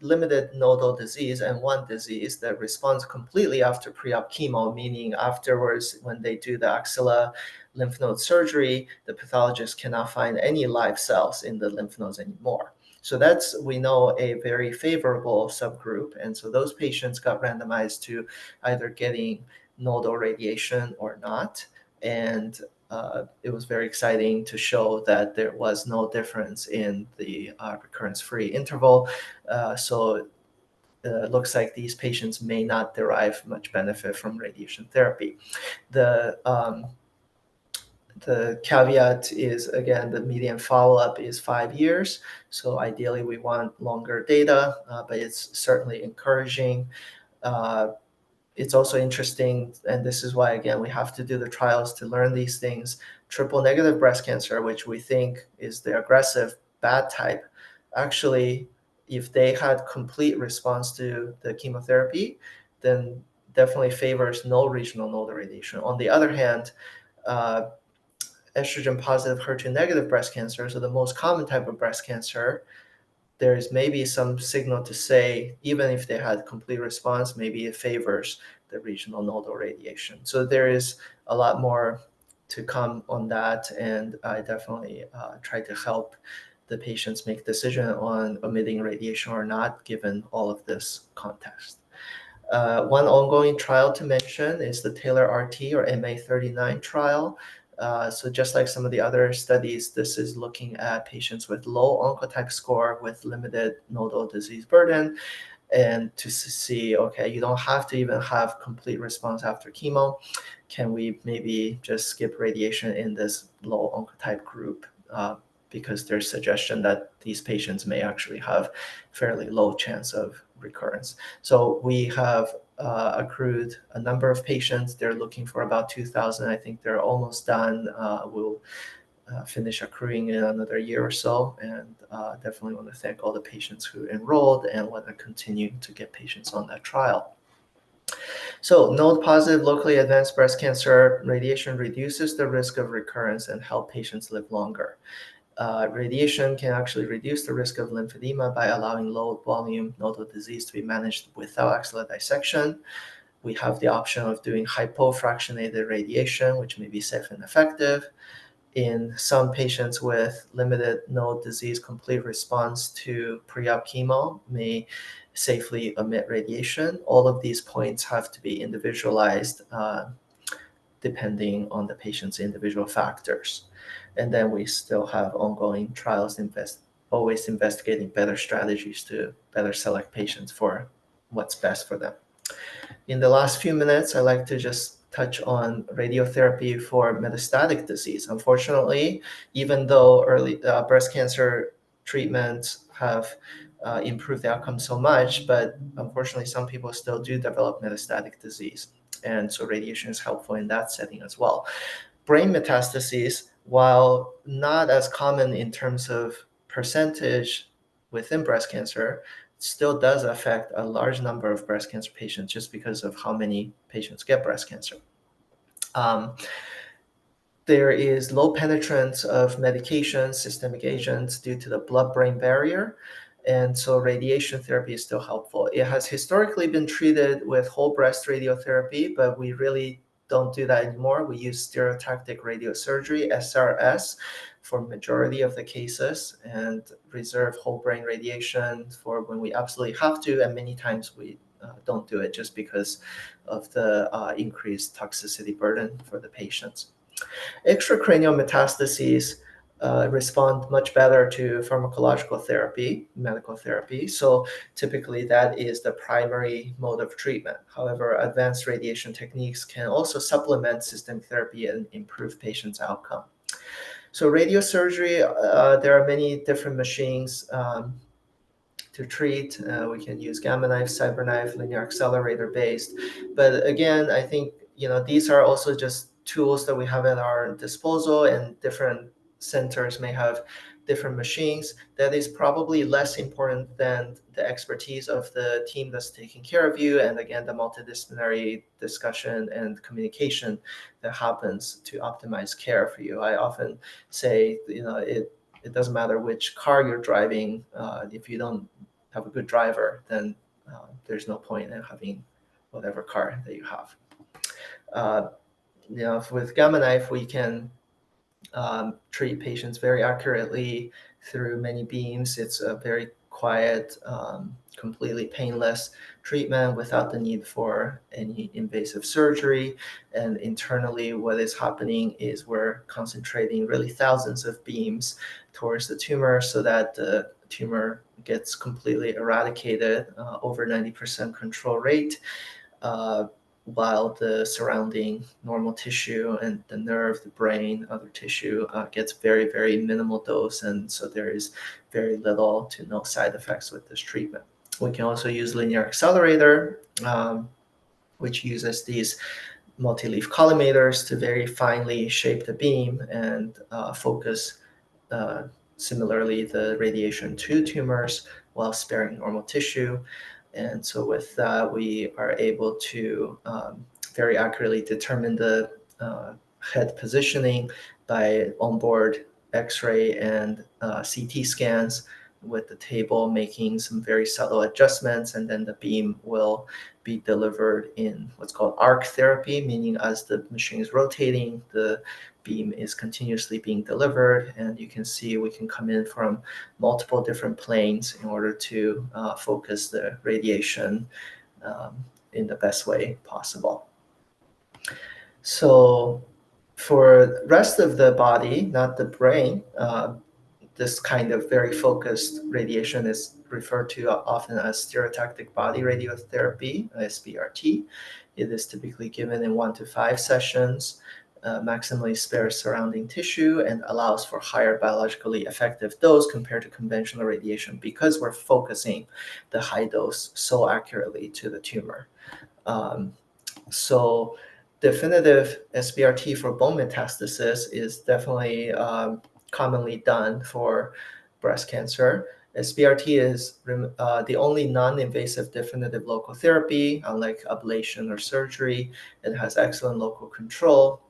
limited nodal disease and one disease that responds completely after pre-op chemo, meaning afterwards when they do the axilla lymph node surgery, the pathologist cannot find any live cells in the lymph nodes anymore. So that's, we know, a very favorable subgroup. And so those patients got randomized to either getting nodal radiation or not. And it was very exciting to show that there was no difference in the recurrence-free interval. So it looks like these patients may not derive much benefit from radiation therapy. The caveat is, again, the median follow-up is 5 years. So ideally, we want longer data, but it's certainly encouraging. It's also interesting, and this is why, again, we have to do the trials to learn these things. Triple negative breast cancer, which we think is the aggressive bad type, actually, if they had complete response to the chemotherapy, then definitely favors no regional nodal radiation. On the other hand, estrogen positive, HER2 negative breast cancer, so the most common type of breast cancer, there is maybe some signal to say, even if they had complete response, maybe it favors the regional nodal radiation. So there is a lot more to come on that, and I definitely try to help the patients make decision on omitting radiation or not, given all of this context. One ongoing trial to mention is the Taylor RT or MA39 trial. So just like some of the other studies, this is looking at patients with low Oncotype score with limited nodal disease burden, and to see, okay, you don't have to even have complete response after chemo. Can we maybe just skip radiation in this low Oncotype group? Because there's suggestion that these patients may actually have fairly low chance of recurrence. So we have accrued a number of patients. They're looking for about 2,000. I think they're almost done. We'll finish accruing in another year or so, and definitely want to thank all the patients who enrolled and want to continue to get patients on that trial. So node positive locally advanced breast cancer, radiation reduces the risk of recurrence and help patients live longer. Radiation can actually reduce the risk of lymphedema by allowing low volume nodal disease to be managed without axilla dissection. We have the option of doing hypofractionated radiation, which may be safe and effective. In some patients with limited node disease, complete response to pre-op chemo may safely omit radiation. All of these points have to be individualized depending on the patient's individual factors. And then we still have ongoing trials, always investigating better strategies to better select patients for what's best for them. In the last few minutes, I'd like to just touch on radiotherapy for metastatic disease. Unfortunately, even though early breast cancer treatments have improved the outcome so much, but unfortunately, some people still do develop metastatic disease. And so radiation is helpful in that setting as well. Brain metastases, while not as common in terms of percentage within breast cancer, still does affect a large number of breast cancer patients just because of how many patients get breast cancer. there is low penetrance of medications, systemic agents due to the blood-brain barrier. And so radiation therapy is still helpful. It has historically been treated with whole breast radiotherapy, but we really don't do that anymore. We use stereotactic radiosurgery, SRS, for majority of the cases, and reserve whole brain radiation for when we absolutely have to. And many times we don't do it just because of the increased toxicity burden for the patients. Extracranial metastases respond much better to pharmacological therapy, medical therapy. So typically that is the primary mode of treatment. However, advanced radiation techniques can also supplement systemic therapy and improve patients' outcome. So radiosurgery, there are many different machines to treat. We can use gamma knife, cyberknife, linear accelerator based. But again, I think these are also just tools that we have at our disposal, and different centers may have different machines. That is probably less important than the expertise of the team that's taking care of you, and again, the multidisciplinary discussion and communication that happens to optimize care for you. I often say, it doesn't matter which car you're driving. If you don't have a good driver, then there's no point in having whatever car that you have. With gamma knife, we can treat patients very accurately through many beams. It's a very quiet, completely painless treatment without the need for any invasive surgery. And internally, what is happening is we're concentrating really thousands of beams towards the tumor so that the tumor gets completely eradicated, over 90% control rate. While the surrounding normal tissue and the nerve, the brain, other tissue gets very, very minimal dose. And so there is very little to no side effects with this treatment. We can also use linear accelerator, which uses these multi-leaf collimators to very finely shape the beam and focus similarly the radiation to tumors while sparing normal tissue. And so with that, we are able to very accurately determine the head positioning by onboard X-ray and CT scans, with the table making some very subtle adjustments, and then the beam will be delivered in what's called arc therapy, meaning as the machine is rotating, the beam is continuously being delivered. And you can see we can come in from multiple different planes in order to focus the radiation in the best way possible. So for the rest of the body, not the brain, this kind of very focused radiation is referred to often as stereotactic body radiotherapy, SBRT. It is typically given in 1 to 5 sessions, maximally spares surrounding tissue, and allows for higher biologically effective dose compared to conventional radiation because we're focusing the high dose so accurately to the tumor. So definitive SBRT for bone metastasis is definitely commonly done for breast cancer. SBRT is the only non-invasive definitive local therapy, unlike ablation or surgery. It has excellent local control,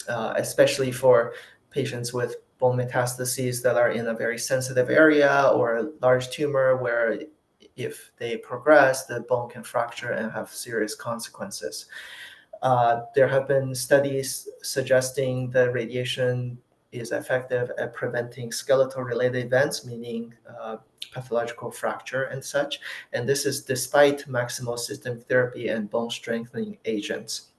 especially for patients with bone metastases that are in a very sensitive area or a large tumor where if they progress, the bone can fracture and have serious consequences. There have been studies suggesting that radiation is effective at preventing skeletal-related events, meaning pathological fracture and such. And this is despite maximal systemic therapy and bone strengthening agents.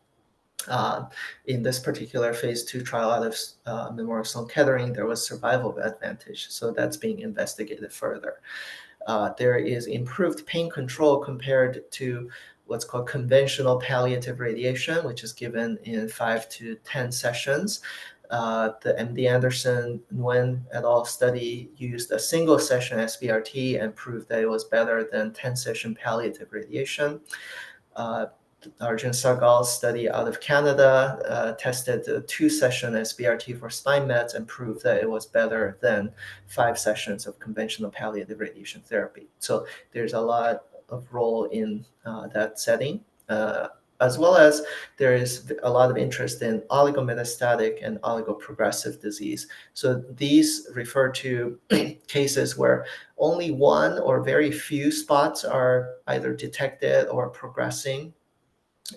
In this particular phase 2 trial out of Memorial Sloan Kettering, there was survival advantage. So that's being investigated further. There is improved pain control compared to what's called conventional palliative radiation, which is given in 5 to 10 sessions. The MD Anderson Nguyen et al. Study used a single session SBRT and proved that it was better than 10-session palliative radiation. Arjun Sagal's study out of Canada tested the 2-session SBRT for spine mets and proved that it was better than 5 sessions of conventional palliative radiation therapy. So there's a lot of role in that setting. as well as there is a lot of interest in oligometastatic and oligoprogressive disease. So these refer to cases where only one or very few spots are either detected or progressing.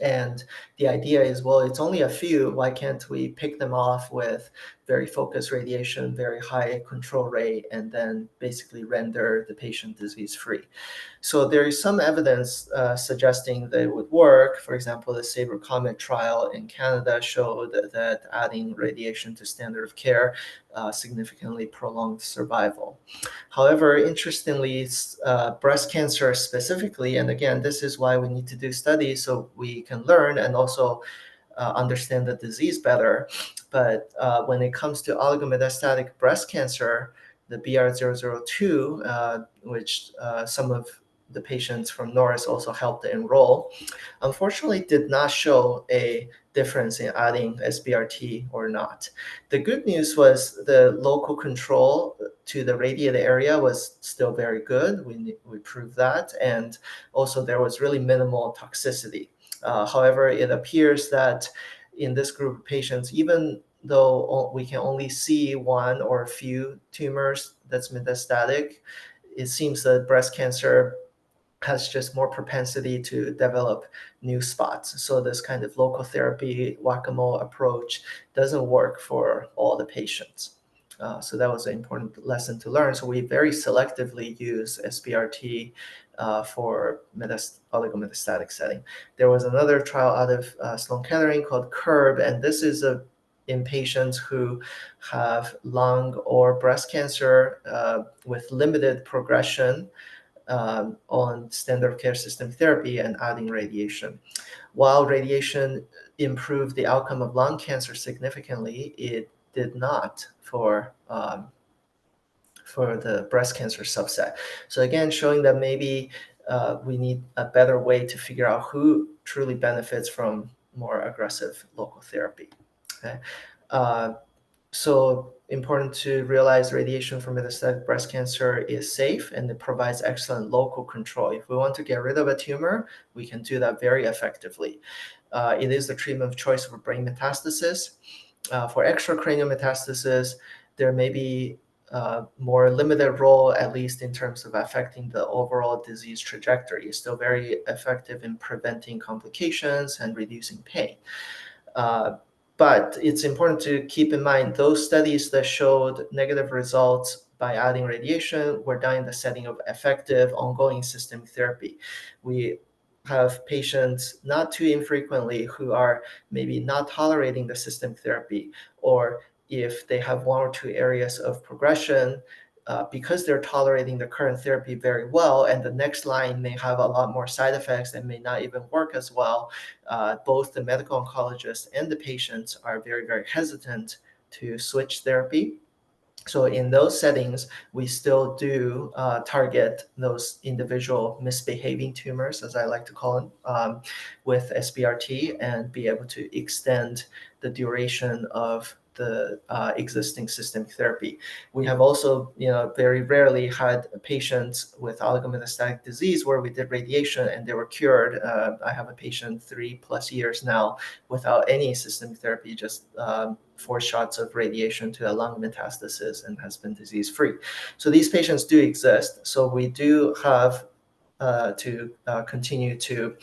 And the idea is, well, it's only a few. Why can't we pick them off with very focused radiation, very high control rate, and then basically render the patient disease free? So there is some evidence suggesting that it would work. For example, the Sabre Comet trial in Canada showed that adding radiation to standard of care significantly prolonged survival. However, interestingly, breast cancer specifically, and again, this is why we need to do studies so we can learn and also understand the disease better. But when it comes to oligometastatic breast cancer, the BR002, which some of the patients from Norris also helped enroll, unfortunately did not show a difference in adding SBRT or not. The good news was the local control to the radiated area was still very good. We proved that. And also there was really minimal toxicity. However, it appears that in this group of patients, even though we can only see one or a few tumors that's metastatic, it seems that breast cancer has just more propensity to develop new spots. So this kind of local therapy whack-a-mole approach doesn't work for all the patients. So that was an important lesson to learn. So we very selectively use SBRT for oligometastatic setting. There was another trial out of Sloan Kettering called CURB, and this is in patients who have lung or breast cancer with limited progression on standard of care systemic therapy and adding radiation. While radiation improved the outcome of lung cancer significantly, it did not for the breast cancer subset. So again, showing that maybe we need a better way to figure out who truly benefits from more aggressive local therapy. Okay? So important to realize radiation for metastatic breast cancer is safe and it provides excellent local control. If we want to get rid of a tumor, we can do that very effectively. It is the treatment of choice for brain metastasis. For extracranial metastasis, there may be more limited role, at least in terms of affecting the overall disease trajectory. It's still very effective in preventing complications and reducing pain. But it's important to keep in mind those studies that showed negative results by adding radiation were done in the setting of effective ongoing systemic therapy. We have patients not too infrequently who are maybe not tolerating the systemic therapy, or if they have one or two areas of progression, because they're tolerating the current therapy very well, and the next line may have a lot more side effects and may not even work as well, both the medical oncologist and the patients are very, very hesitant to switch therapy. So in those settings, we still do target those individual misbehaving tumors, as I like to call them, with SBRT and be able to extend the duration of the existing systemic therapy. We have also, very rarely had patients with oligometastatic disease where we did radiation and they were cured. I have a patient 3+ years now without any systemic therapy, just 4 shots of radiation to a lung metastasis and has been disease-free. So these patients do exist. So we do have to continue to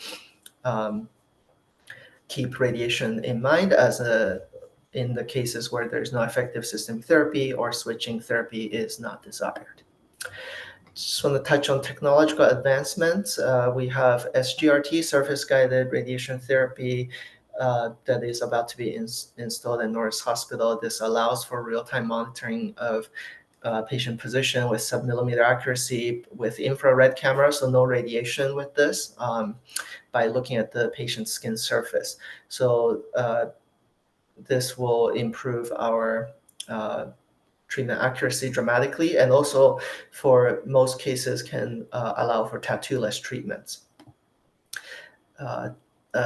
keep radiation in mind in the cases where there's no effective systemic therapy or switching therapy is not desired. Just want to touch on technological advancements. We have SGRT, surface-guided radiation therapy, that is about to be installed at Norris Hospital. This allows for real-time monitoring of patient position with sub-millimeter accuracy with infrared camera, so no radiation with this, by looking at the patient's skin surface. So this will improve our treatment accuracy dramatically, and also for most cases can allow for tattoo-less treatments.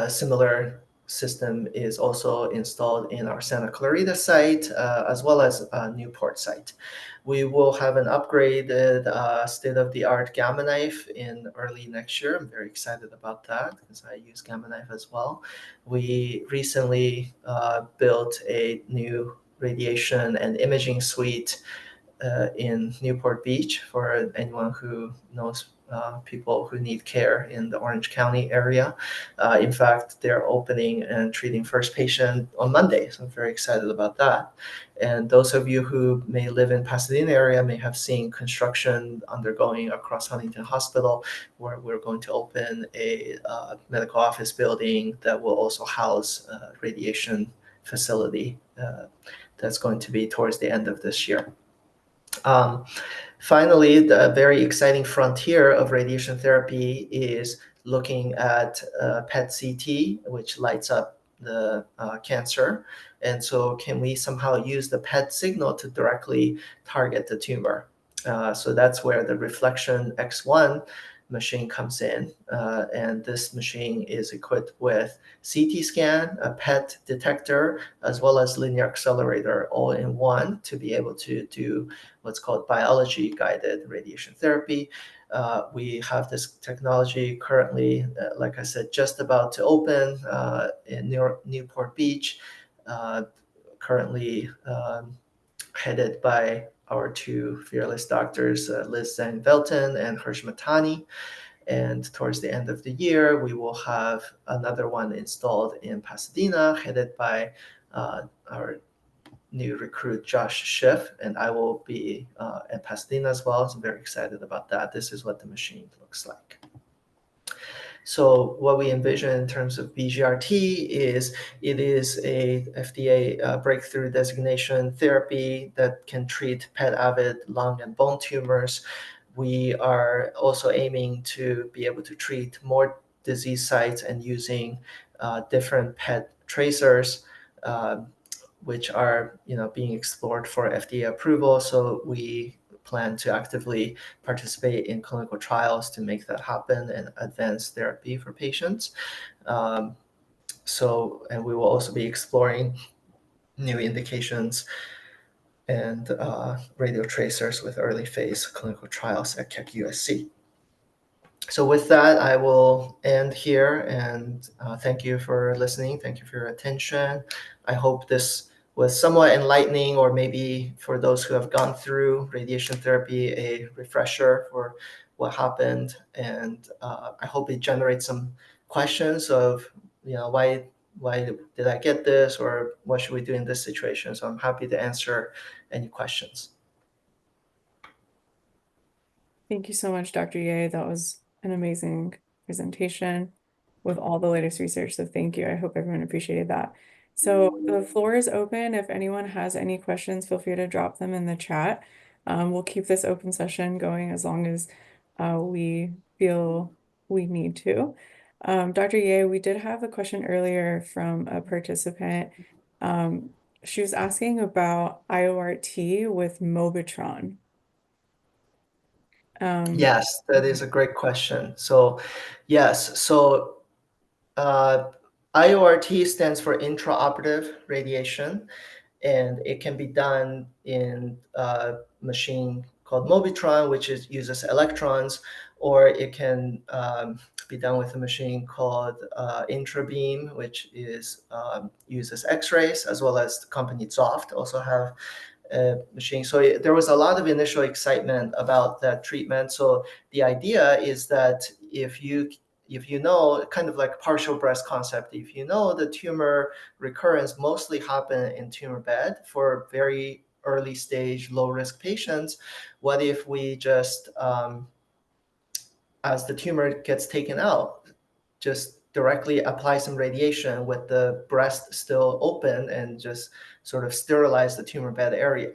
Similar system is also installed in our Santa Clarita site, as well as Newport site. We will have an upgraded state-of-the-art Gamma knife in early next year. I'm very excited about that because I use Gamma knife as well. We recently built a new radiation and imaging suite in Newport Beach for anyone who knows people who need care in the Orange County area. In fact, they're opening and treating first patient on Monday, so I'm very excited about that. And those of you who may live in Pasadena area may have seen construction undergoing across Huntington Hospital, where we're going to open a medical office building that will also house a radiation facility that's going to be towards the end of this year. Finally, the very exciting frontier of radiation therapy is looking at PET-CT, which lights up the cancer. And so can we somehow use the PET signal to directly target the tumor? So that's where the Reflection X1 machine comes in. And this machine is equipped with CT scan, a PET detector, as well as linear accelerator all in one to be able to do what's called biology-guided radiation therapy. We have this technology currently, like I said, just about to open in Newport Beach, currently headed by our two fearless doctors, Liz Zhang-Velton and Hersh Matani. And towards the end of the year, we will have another one installed in Pasadena, headed by our new recruit, Josh Schiff, and I will be at Pasadena as well. So I'm very excited about that. This is what the machine looks like. So what we envision in terms of BGRT is it is a FDA breakthrough designation therapy that can treat PET-avid lung and bone tumors. We are also aiming to be able to treat more disease sites and using different PET tracers, which are being explored for FDA approval. So we plan to actively participate in clinical trials to make that happen and advance therapy for patients. And we will also be exploring new indications and radio tracers with early phase clinical trials at Keck USC. So with that, I will end here and thank you for listening. Thank you for your attention. I hope this was somewhat enlightening, or maybe for those who have gone through radiation therapy, a refresher for what happened. And I hope it generates some questions of, why did I get this, or what should we do in this situation? So I'm happy to answer any questions. Thank you so much, Dr. Ye. That was an amazing presentation with all the latest research. So thank you. I hope everyone appreciated that. So the floor is open. If anyone has any questions, feel free to drop them in the chat. We'll keep this open session going as long as we feel we need to. Dr. Ye, we did have a question earlier from a participant. She was asking about IORT with Mobitron. Yes, that is a great question. So yes, so IORT stands for intraoperative radiation, and it can be done in a machine called Mobitron, which uses electrons, or it can be done with a machine called Intrabeam, which uses X-rays, as well as the company Zoft also have machine. So there was a lot of initial excitement about that treatment. So the idea is that if you know, kind of like partial breast concept, if you know the tumor recurrence mostly happen in tumor bed for very early stage, low risk patients, what if we just, as the tumor gets taken out, just directly apply some radiation with the breast still open and just sort of sterilize the tumor bed area.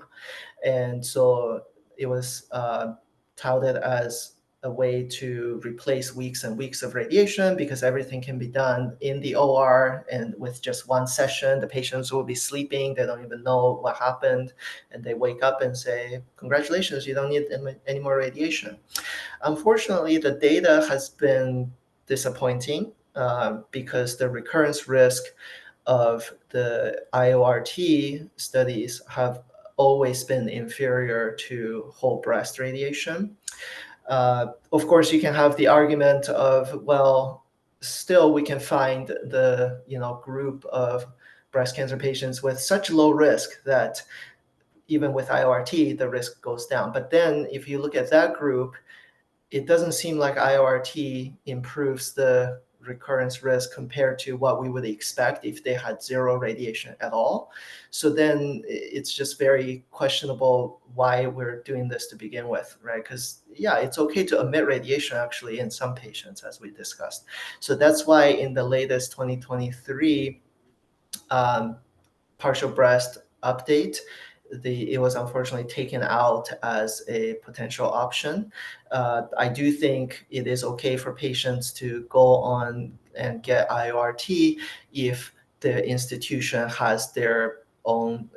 And so it was touted as a way to replace weeks and weeks of radiation, because everything can be done in the OR, and with just one session, the patients will be sleeping. They don't even know what happened. And they wake up and say, congratulations, you don't need any more radiation. Unfortunately, the data has been disappointing. because the recurrence risk of the IORT studies have always been inferior to whole breast radiation. Of course, you can have the argument of, well, still we can find the group of breast cancer patients with such low risk that even with IORT, the risk goes down. But then if you look at that group, it doesn't seem like IORT improves the recurrence risk compared to what we would expect if they had zero radiation at all. So then it's just very questionable why we're doing this to begin with, right? Because yeah, it's okay to omit radiation actually in some patients, as we discussed. So that's why in the latest 2023 partial breast update, it was unfortunately taken out as a potential option. I do think it is okay for patients to go on and get IORT if the institution has their own,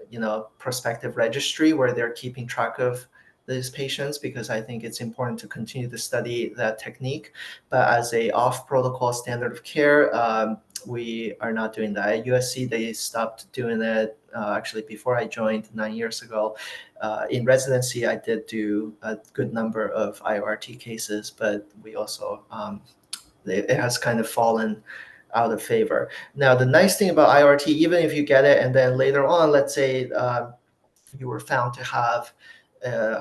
prospective registry where they're keeping track of these patients, because I think it's important to continue to study that technique. But as a off-protocol standard of care, we are not doing that. At USC, they stopped doing it actually before I joined 9 years ago. In residency, I did do a good number of IORT cases, but we also, it has kind of fallen out of favor. Now, the nice thing about IORT, even if you get it and then later on, let's say you were found to have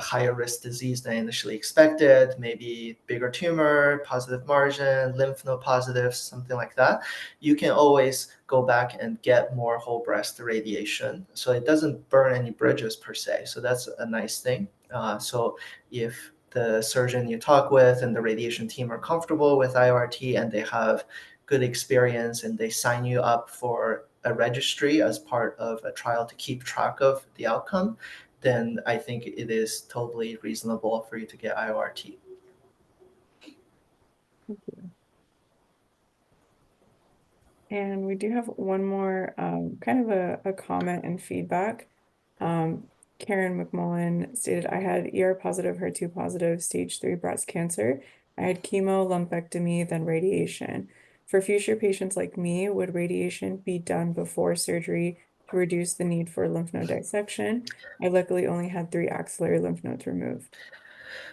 higher risk disease than initially expected, maybe bigger tumor, positive margin, lymph node positive, something like that, you can always go back and get more whole breast radiation. So it doesn't burn any bridges per se. So that's a nice thing. So if the surgeon you talk with and the radiation team are comfortable with IORT and they have good experience and they sign you up for a registry as part of a trial to keep track of the outcome, then I think it is totally reasonable for you to get IORT. Thank you. And we do have one more kind of a comment and feedback. Karen McMullen stated, I had ER positive, HER2 positive, stage 3 breast cancer. I had chemo, lumpectomy, then radiation. For future patients like me, would radiation be done before surgery to reduce the need for lymph node dissection? I luckily only had 3 axillary lymph nodes removed.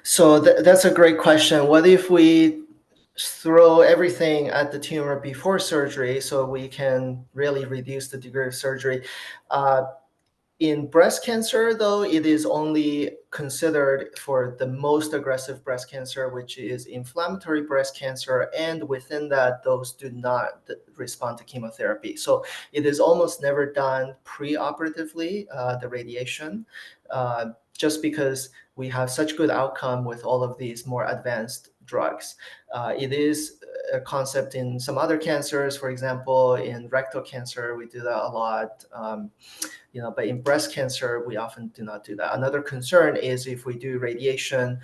So that's a great question. What if we throw everything at the tumor before surgery so we can really reduce the degree of surgery? In breast cancer, though, it is only considered for the most aggressive breast cancer, which is inflammatory breast cancer, and within that, those do not respond to chemotherapy. So it is almost never done pre-operatively, the radiation, just because we have such good outcome with all of these more advanced drugs. It is a concept in some other cancers. For example, in rectal cancer, we do that a lot. But in breast cancer, we often do not do that. Another concern is if we do radiation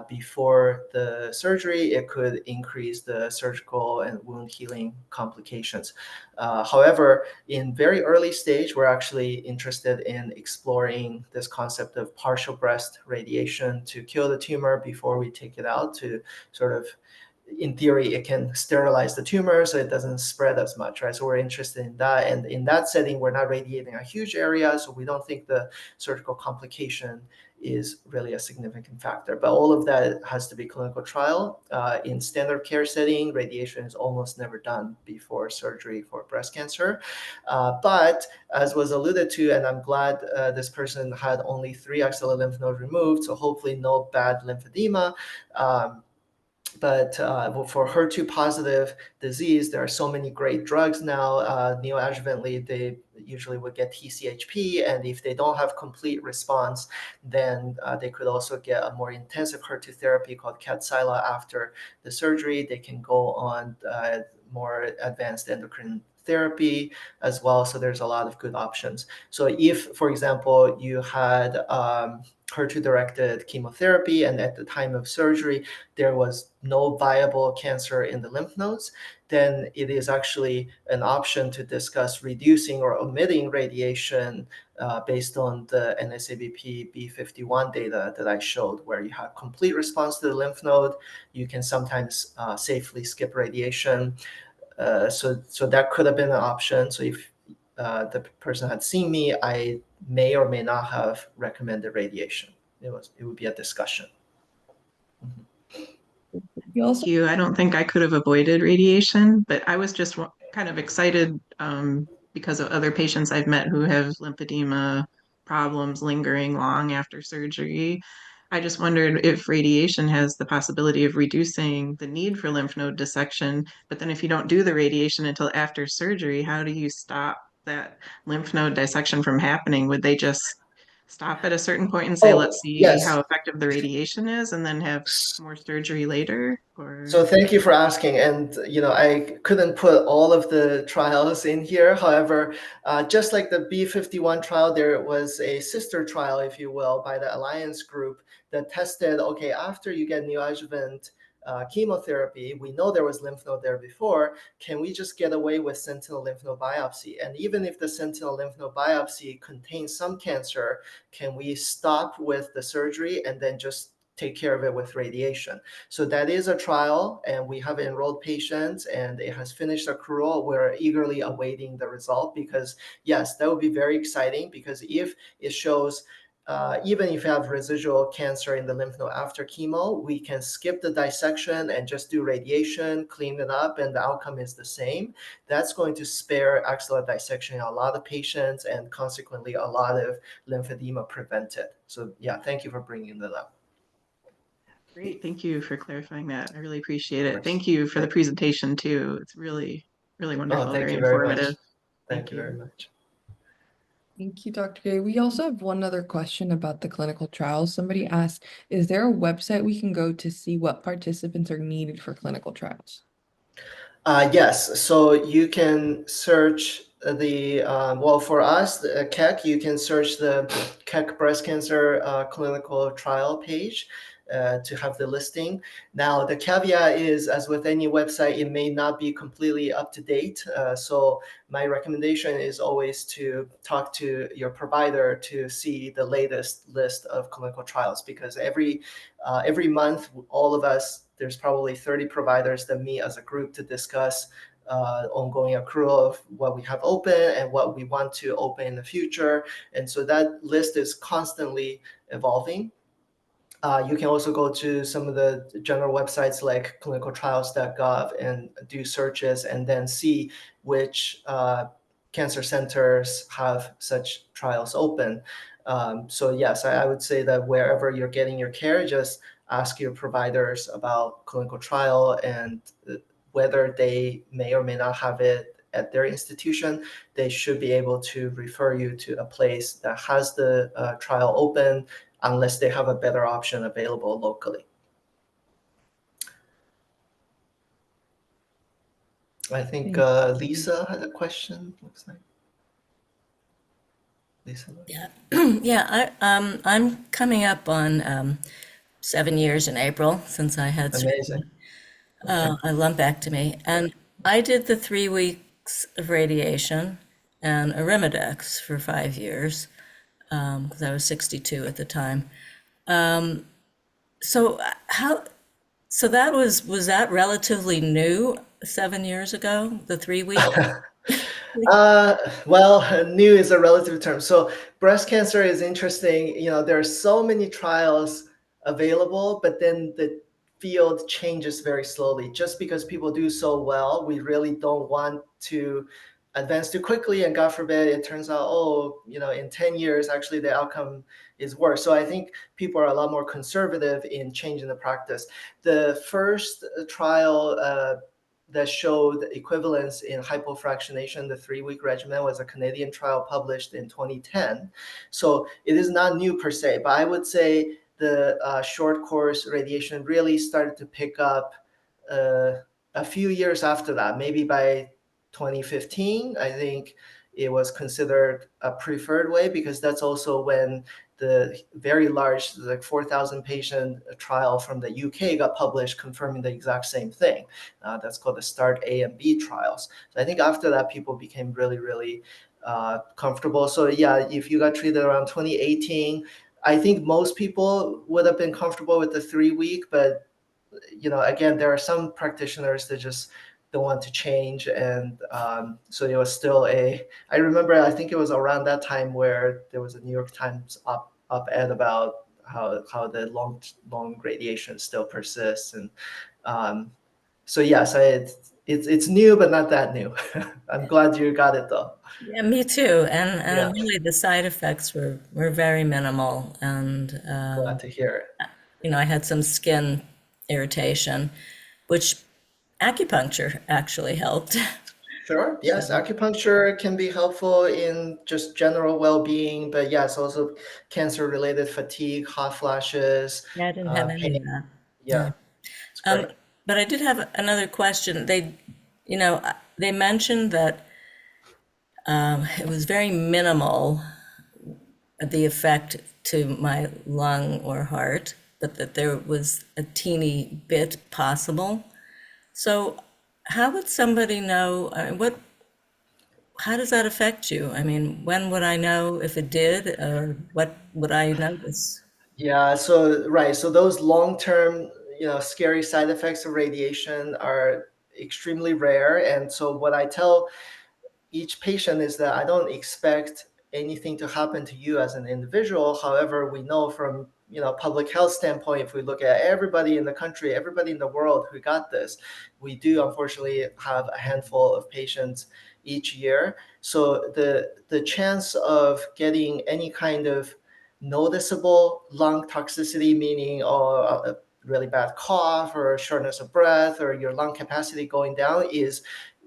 before the surgery, it could increase the surgical and wound healing complications. However, in very early stage, we're actually interested in exploring this concept of partial breast radiation to kill the tumor before we take it out, to sort of, in theory, it can sterilize the tumor so it doesn't spread as much, right? So we're interested in that. And in that setting, we're not radiating a huge area, so we don't think the surgical complication is really a significant factor. But all of that has to be clinical trial. In standard care setting, radiation is almost never done before surgery for breast cancer. But as was alluded to, and I'm glad this person had only 3 axillary lymph nodes removed, so hopefully no bad lymphedema. But for HER2 positive disease, there are so many great drugs now. Neoadjuvantly, they usually would get TCHP, and if they don't have complete response, then they could also get a more intensive HER2 therapy called Kadcyla after the surgery. They can go on more advanced endocrine therapy as well. So there's a lot of good options. So if, for example, you had HER2-directed chemotherapy, and at the time of surgery, there was no viable cancer in the lymph nodes, then it is actually an option to discuss reducing or omitting radiation based on the NSABP B51 data that I showed, where you have complete response to the lymph node. You can sometimes safely skip radiation. So that could have been an option. So if the person had seen me, I may or may not have recommended radiation. It would be a discussion. You also Thank you. I don't think I could have avoided radiation, but I was just kind of excited because of other patients I've met who have lymphedema problems lingering long after surgery. I just wondered if radiation has the possibility of reducing the need for lymph node dissection, but then if you don't do the radiation until after surgery, how do you stop that lymph node dissection from happening? Would they just stop at a certain point and say, let's Oh, see yes. how effective the radiation is, and then have more surgery later? So Or thank you for asking. And I couldn't put all of the trials in here. However, just like the B51 trial, there was a sister trial, if you will, by the Alliance group that tested, okay, after you get neoadjuvant chemotherapy, we know there was lymph node there before. Can we just get away with sentinel lymph node biopsy? And even if the sentinel lymph node biopsy contains some cancer, can we stop with the surgery and then just take care of it with radiation? So that is a trial, and we have enrolled patients, and it has finished accrual. We're eagerly awaiting the result because, yes, that would be very exciting, because if it shows even if you have residual cancer in the lymph node after chemo, we can skip the dissection and just do radiation, clean it up, and the outcome is the same. That's going to spare axillary dissection in a lot of patients, and consequently a lot of lymphedema prevented. So yeah, thank you for bringing that up. great, thank you for clarifying that. I really appreciate Of it. course. Thank you for the Thank you. presentation too. It's really, really wonderful, Thank very you very much. informative. Thank you very much. Thank you, Dr. Gay. We also have one other question about the clinical trials. Somebody asked, is there a website we can go to see what participants are needed for clinical trials? Yes, so you can search well, for us, the Keck, you can search the Keck breast cancer clinical trial page to have the listing. Now, the caveat is, as with any website, it may not be completely up to date. So my recommendation is always to talk to your provider to see the latest list of clinical trials, because every month, all of us, there's probably 30 providers that meet as a group to discuss ongoing accrual of what we have open and what we want to open in the future. And so that list is constantly evolving. You can also go to some of the general websites like clinicaltrials.gov and do searches, and then see which cancer centers have such trials open. So yes, I would say that wherever you're getting your care, just ask your providers about clinical trial and whether they may or may not have it at their institution. They should be able to refer you to a place that has the trial open, unless they have a better option available locally. I think Lisa had a question, looks like. Lisa? Yeah, yeah. I'm coming up on 7 years in April since I had Amazing. a lumpectomy, and I did the 3 weeks of radiation and Arimidex for 5 years because I was 62 at the time. So how? So that was that relatively new 7 years ago? The 3 week. Well, new is a relative term. So breast cancer is interesting. There are so many trials available, but then the field changes very slowly. Just because people do so well, we really don't want to advance too quickly. And God forbid, it turns out, in 10 years, actually the outcome is worse. So I think people are a lot more conservative in changing the practice. The first trial that showed equivalence in hypofractionation, the 3-week regimen, was a Canadian trial published in 2010. So it is not new per se, but I would say the short course radiation really started to pick up a few years after that. Maybe by 2015, I think it was considered a preferred way, because that's also when the very large, like 4,000 patient trial from the UK got published, confirming the exact same thing. That's called the START A and B trials. So I think after that, people became really, really comfortable. So yeah, if you got treated around 2018, I think most people would have been comfortable with the 3-week, but again, there are some practitioners that just don't want to change. And so it was still I remember, I think it was around that time where there was a New York Times op-ed about how the long radiation still persists. And so yes, it's new, but not that new. I'm glad you got it though. Yeah, me too. Yeah, And really the side effects were very minimal. And, glad to hear it. I had some skin irritation, which acupuncture actually helped. Sure. So, Yes, acupuncture can be helpful in just general well-being, but yes, also cancer-related fatigue, hot flashes, yeah, I didn't have any pain. of that. Yeah, Yeah. it's Um, great. but I did have another question. They mentioned that it was very minimal, the effect to my lung or heart, but that there was a teeny bit possible. So, how would somebody know? How does that affect you? I mean, when would I know if it did, or what would I notice? Yeah, so right. So those long-term, scary side effects of radiation are extremely rare. And so what I tell each patient is that I don't expect anything to happen to you as an individual. However, we know from public health standpoint, if we look at everybody in the country, everybody in the world who got this, we do unfortunately have a handful of patients each year. So the chance of getting any kind of noticeable lung toxicity, meaning a really bad cough or shortness of breath or your lung capacity going down, is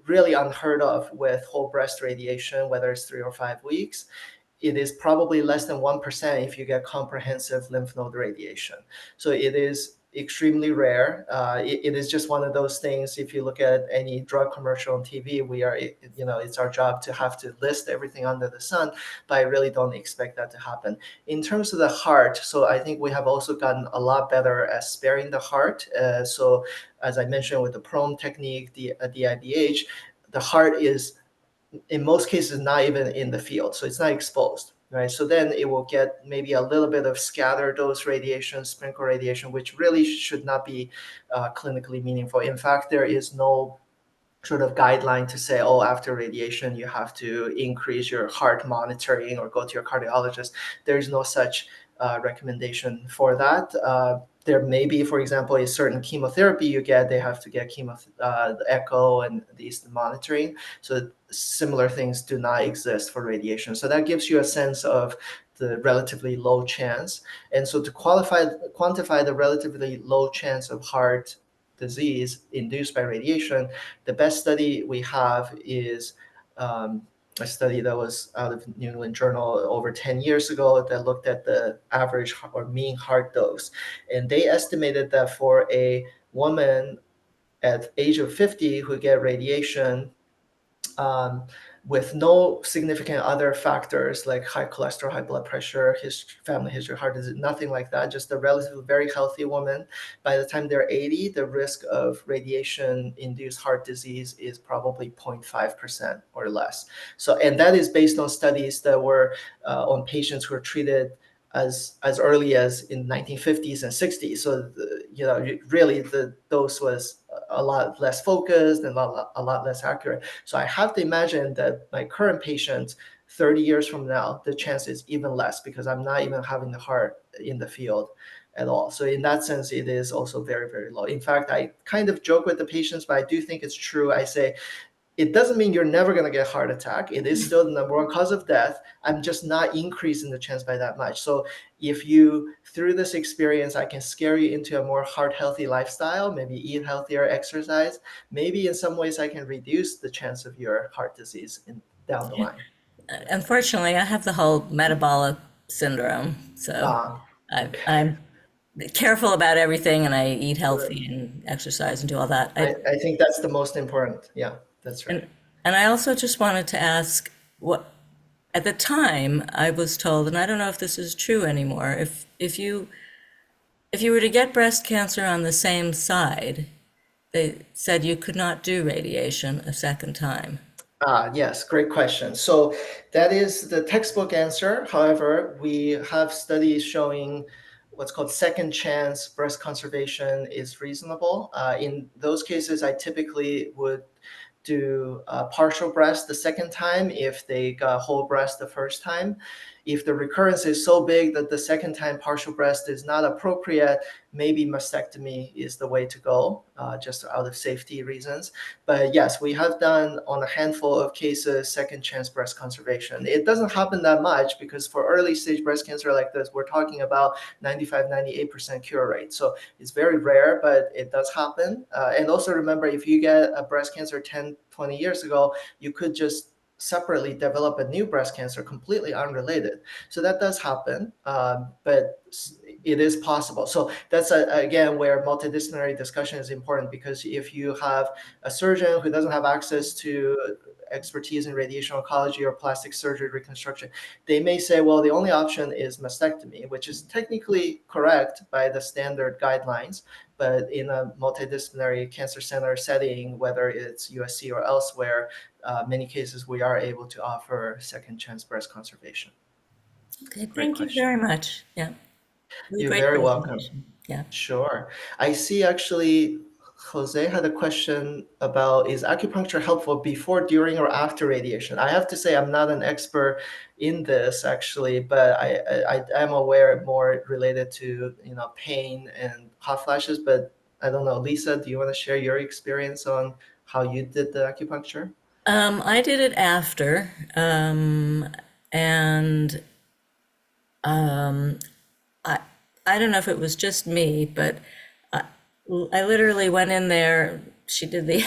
really unheard of with whole breast radiation, whether it's 3 or 5 weeks. It is probably less than 1% if you get comprehensive lymph node radiation. So it is extremely rare. It is just one of those things. If you look at any drug commercial on TV, it's our job to have to list everything under the sun, but I really don't expect that to happen. In terms of the heart, so I think we have also gotten a lot better at sparing the heart. So as I mentioned with the PROM technique, the DIBH, the heart is in most cases not even in the field, so it's not exposed, right? So then it will get maybe a little bit of scattered dose radiation, sprinkle radiation, which really should not be clinically meaningful. In fact, there is no sort of guideline to say, oh, after radiation, you have to increase your heart monitoring or go to your cardiologist. There's no such recommendation for that. There may be, for example, a certain chemotherapy you get, they have to get the echo and these monitoring. So similar things do not exist for radiation. So that gives you a sense of the relatively low chance. And so to quantify the relatively low chance of heart disease induced by radiation, the best study we have is a study that was out of New England Journal over 10 years ago that looked at the average or mean heart dose. And they estimated that for a woman at age of 50 who get radiation, um, with no significant other factors like high cholesterol, high blood pressure, family history, heart disease, nothing like that, just a relatively very healthy woman. By the time they're 80, the risk of radiation-induced heart disease is probably 0.5% or less. So, and that is based on studies that were on patients who were treated as early as in 1950s and 60s. So really the dose was a lot less focused and a lot less accurate. So I have to imagine that my current patient 30 years from now, the chance is even less because I'm not even having the heart in the field at all. So in that sense, it is also very, very low. In fact, I kind of joke with the patients, but I do think it's true. I say, it doesn't mean you're never going to get a heart attack. It is still the number one cause of death. I'm just not increasing the chance by that much. So if you, through this experience, I can scare you into a more heart healthy lifestyle, maybe eat healthier, exercise, maybe in some ways I can reduce the chance of your heart disease down the line. Unfortunately, I have the whole metabolic syndrome, so Okay. I'm careful about everything, and I eat Sure. healthy and exercise and do all that. I think that's the most important. Yeah, that's right. And I also just wanted to ask, what at the time I was told, and I don't know if this is true anymore, if you were to get breast cancer on the same side, they said you could not do radiation a second time. Yes, great question. So that is the textbook answer. However, we have studies showing what's called second chance breast conservation is reasonable. In those cases, I typically would do partial breast the second time if they got whole breast the first time. If the recurrence is so big that the second time partial breast is not appropriate, maybe mastectomy is the way to go, just out of safety reasons. But yes, we have done on a handful of cases second chance breast conservation. It doesn't happen that much because for early stage breast cancer like this, we're talking about 95, 98% cure rate. So it's very rare, but it does happen. And also remember, if you get a breast cancer 10, 20 years ago, you could just separately develop a new breast cancer completely unrelated. So that does happen, but it is possible. So that's again where multidisciplinary discussion is important, because if you have a surgeon who doesn't have access to expertise in radiation oncology or plastic surgery reconstruction, they may say, well, the only option is mastectomy, which is technically correct by the standard guidelines. But in a multidisciplinary cancer center setting, whether it's USC or elsewhere, many cases we are able to offer second chance breast conservation. Okay, Great thank you question. very much. Yeah. Really You're great very welcome. presentation. Yeah. Sure. I see actually Jose had a question about, is acupuncture helpful before, during, or after radiation? I have to say I'm not an expert in this actually, but I am aware more related to, pain and hot flashes, but I don't know. Lisa, do you want to share your experience on how you did the acupuncture? I did it after, and I I don't know if it was just me, but I, I literally went in there. She did the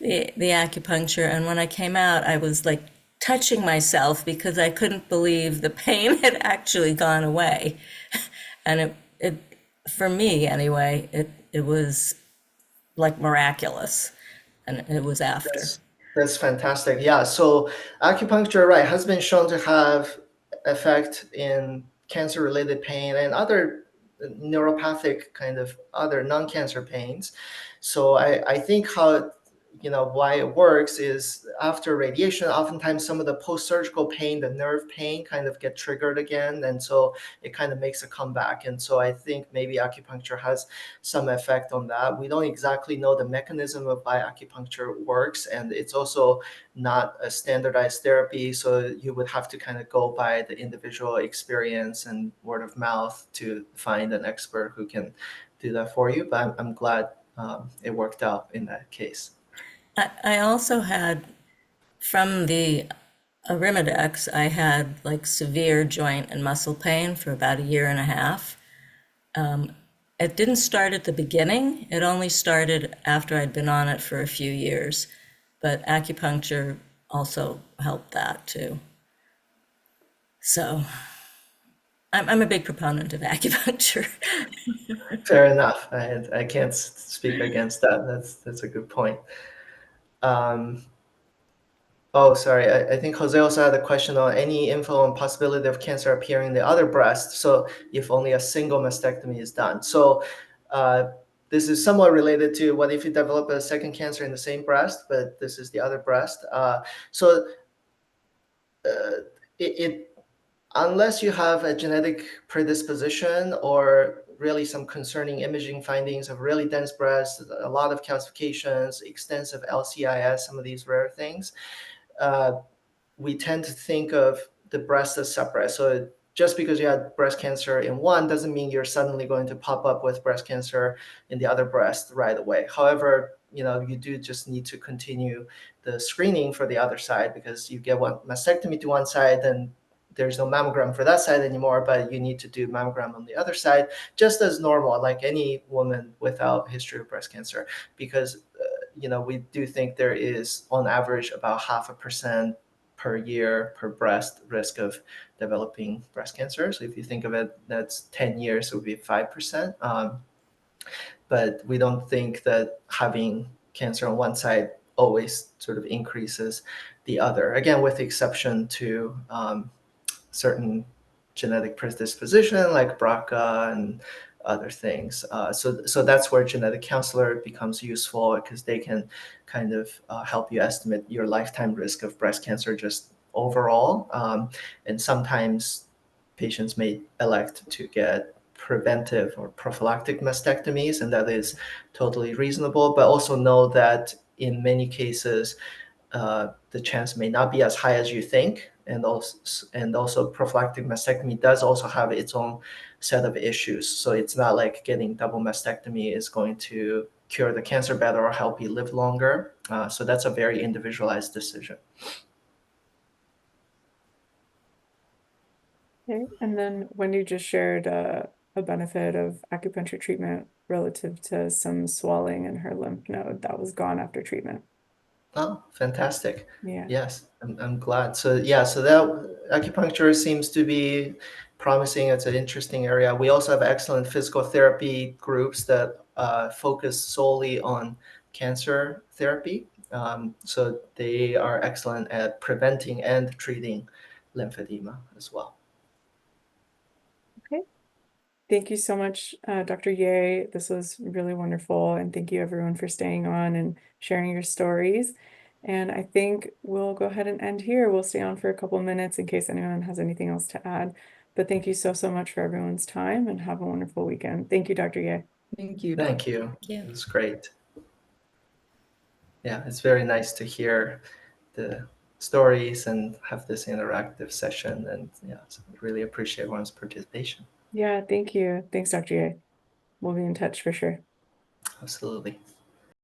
acupuncture, and when I came out, I was like touching myself because I couldn't believe the pain had actually gone away, and it for me anyway, it was like miraculous, and it was after. That's fantastic. Yeah. So acupuncture, right, has been shown to have effect in cancer-related pain and other neuropathic kind of other non-cancer pains. So I think how why it works is after radiation, oftentimes some of the post-surgical pain, the nerve pain kind of get triggered again. And so it kind of makes a comeback. And so I think maybe acupuncture has some effect on that. We don't exactly know the mechanism of why acupuncture works. And it's also not a standardized therapy. So you would have to kind of go by the individual experience and word of mouth to find an expert who can do that for you. But I'm glad it worked out in that case. I also had from the Arimidex, I had like severe joint and muscle pain for about a year and a half. It didn't start at the beginning. It only started after I'd been on it for a few years. But acupuncture also helped that too. So I'm a big proponent of acupuncture. Fair enough. I can't speak against that. That's a good point. Oh, sorry. I think Jose also had a question on any info on possibility of cancer appearing in the other breast. So if only a single mastectomy is done. So this is somewhat related to what if you develop a second cancer in the same breast, but this is the other breast. So it unless you have a genetic predisposition or really some concerning imaging findings of really dense breasts, a lot of calcifications, extensive LCIS, some of these rare things, we tend to think of the breast as separate. So just because you had breast cancer in one doesn't mean you're suddenly going to pop up with breast cancer in the other breast right away. However, you do just need to continue the screening for the other side, because you get one mastectomy to one side, then there's no mammogram for that side anymore, but you need to do mammogram on the other side, just as normal, like any woman without history of breast cancer, because we do think there is on average about 0.5% per year per breast risk of developing breast cancer. So if you think of it, that's 10 years, it would be 5%. But we don't think that having cancer on one side always sort of increases the other. Again, with the exception to certain genetic predisposition like BRCA and other things. So that's where genetic counselor becomes useful, because they can kind of help you estimate your lifetime risk of breast cancer just overall. And sometimes patients may elect to get preventive or prophylactic mastectomies, and that is totally reasonable, but also know that in many cases, the chance may not be as high as you think. And also prophylactic mastectomy does also have its own set of issues. So it's not like getting double mastectomy is going to cure the cancer better or help you live longer. So that's a very individualized decision. Okay. And then when you just shared a benefit of acupuncture treatment relative to some swelling in her lymph node that was gone after treatment. Oh, fantastic. Yeah. Yes, I'm glad. So yeah, so that acupuncture seems to be promising. It's an interesting area. We also have excellent physical therapy groups that focus solely on cancer therapy. So they are excellent at preventing and treating lymphedema as well. Okay. Thank you so much, Dr. Ye. This was really wonderful. And thank you everyone for staying on and sharing your stories. And I think we'll go ahead and end here. We'll stay on for a couple minutes in case anyone has anything else to add. But thank you so, so much for everyone's time and have a wonderful weekend. Thank you, Dr. Ye. Thank you. Thank you. Yeah. It was great. Yeah, it's very nice to hear the stories and have this interactive session. And yeah, so I really appreciate everyone's participation. Yeah, thank you. Thanks, Dr. Ye. We'll be in touch for sure. Absolutely.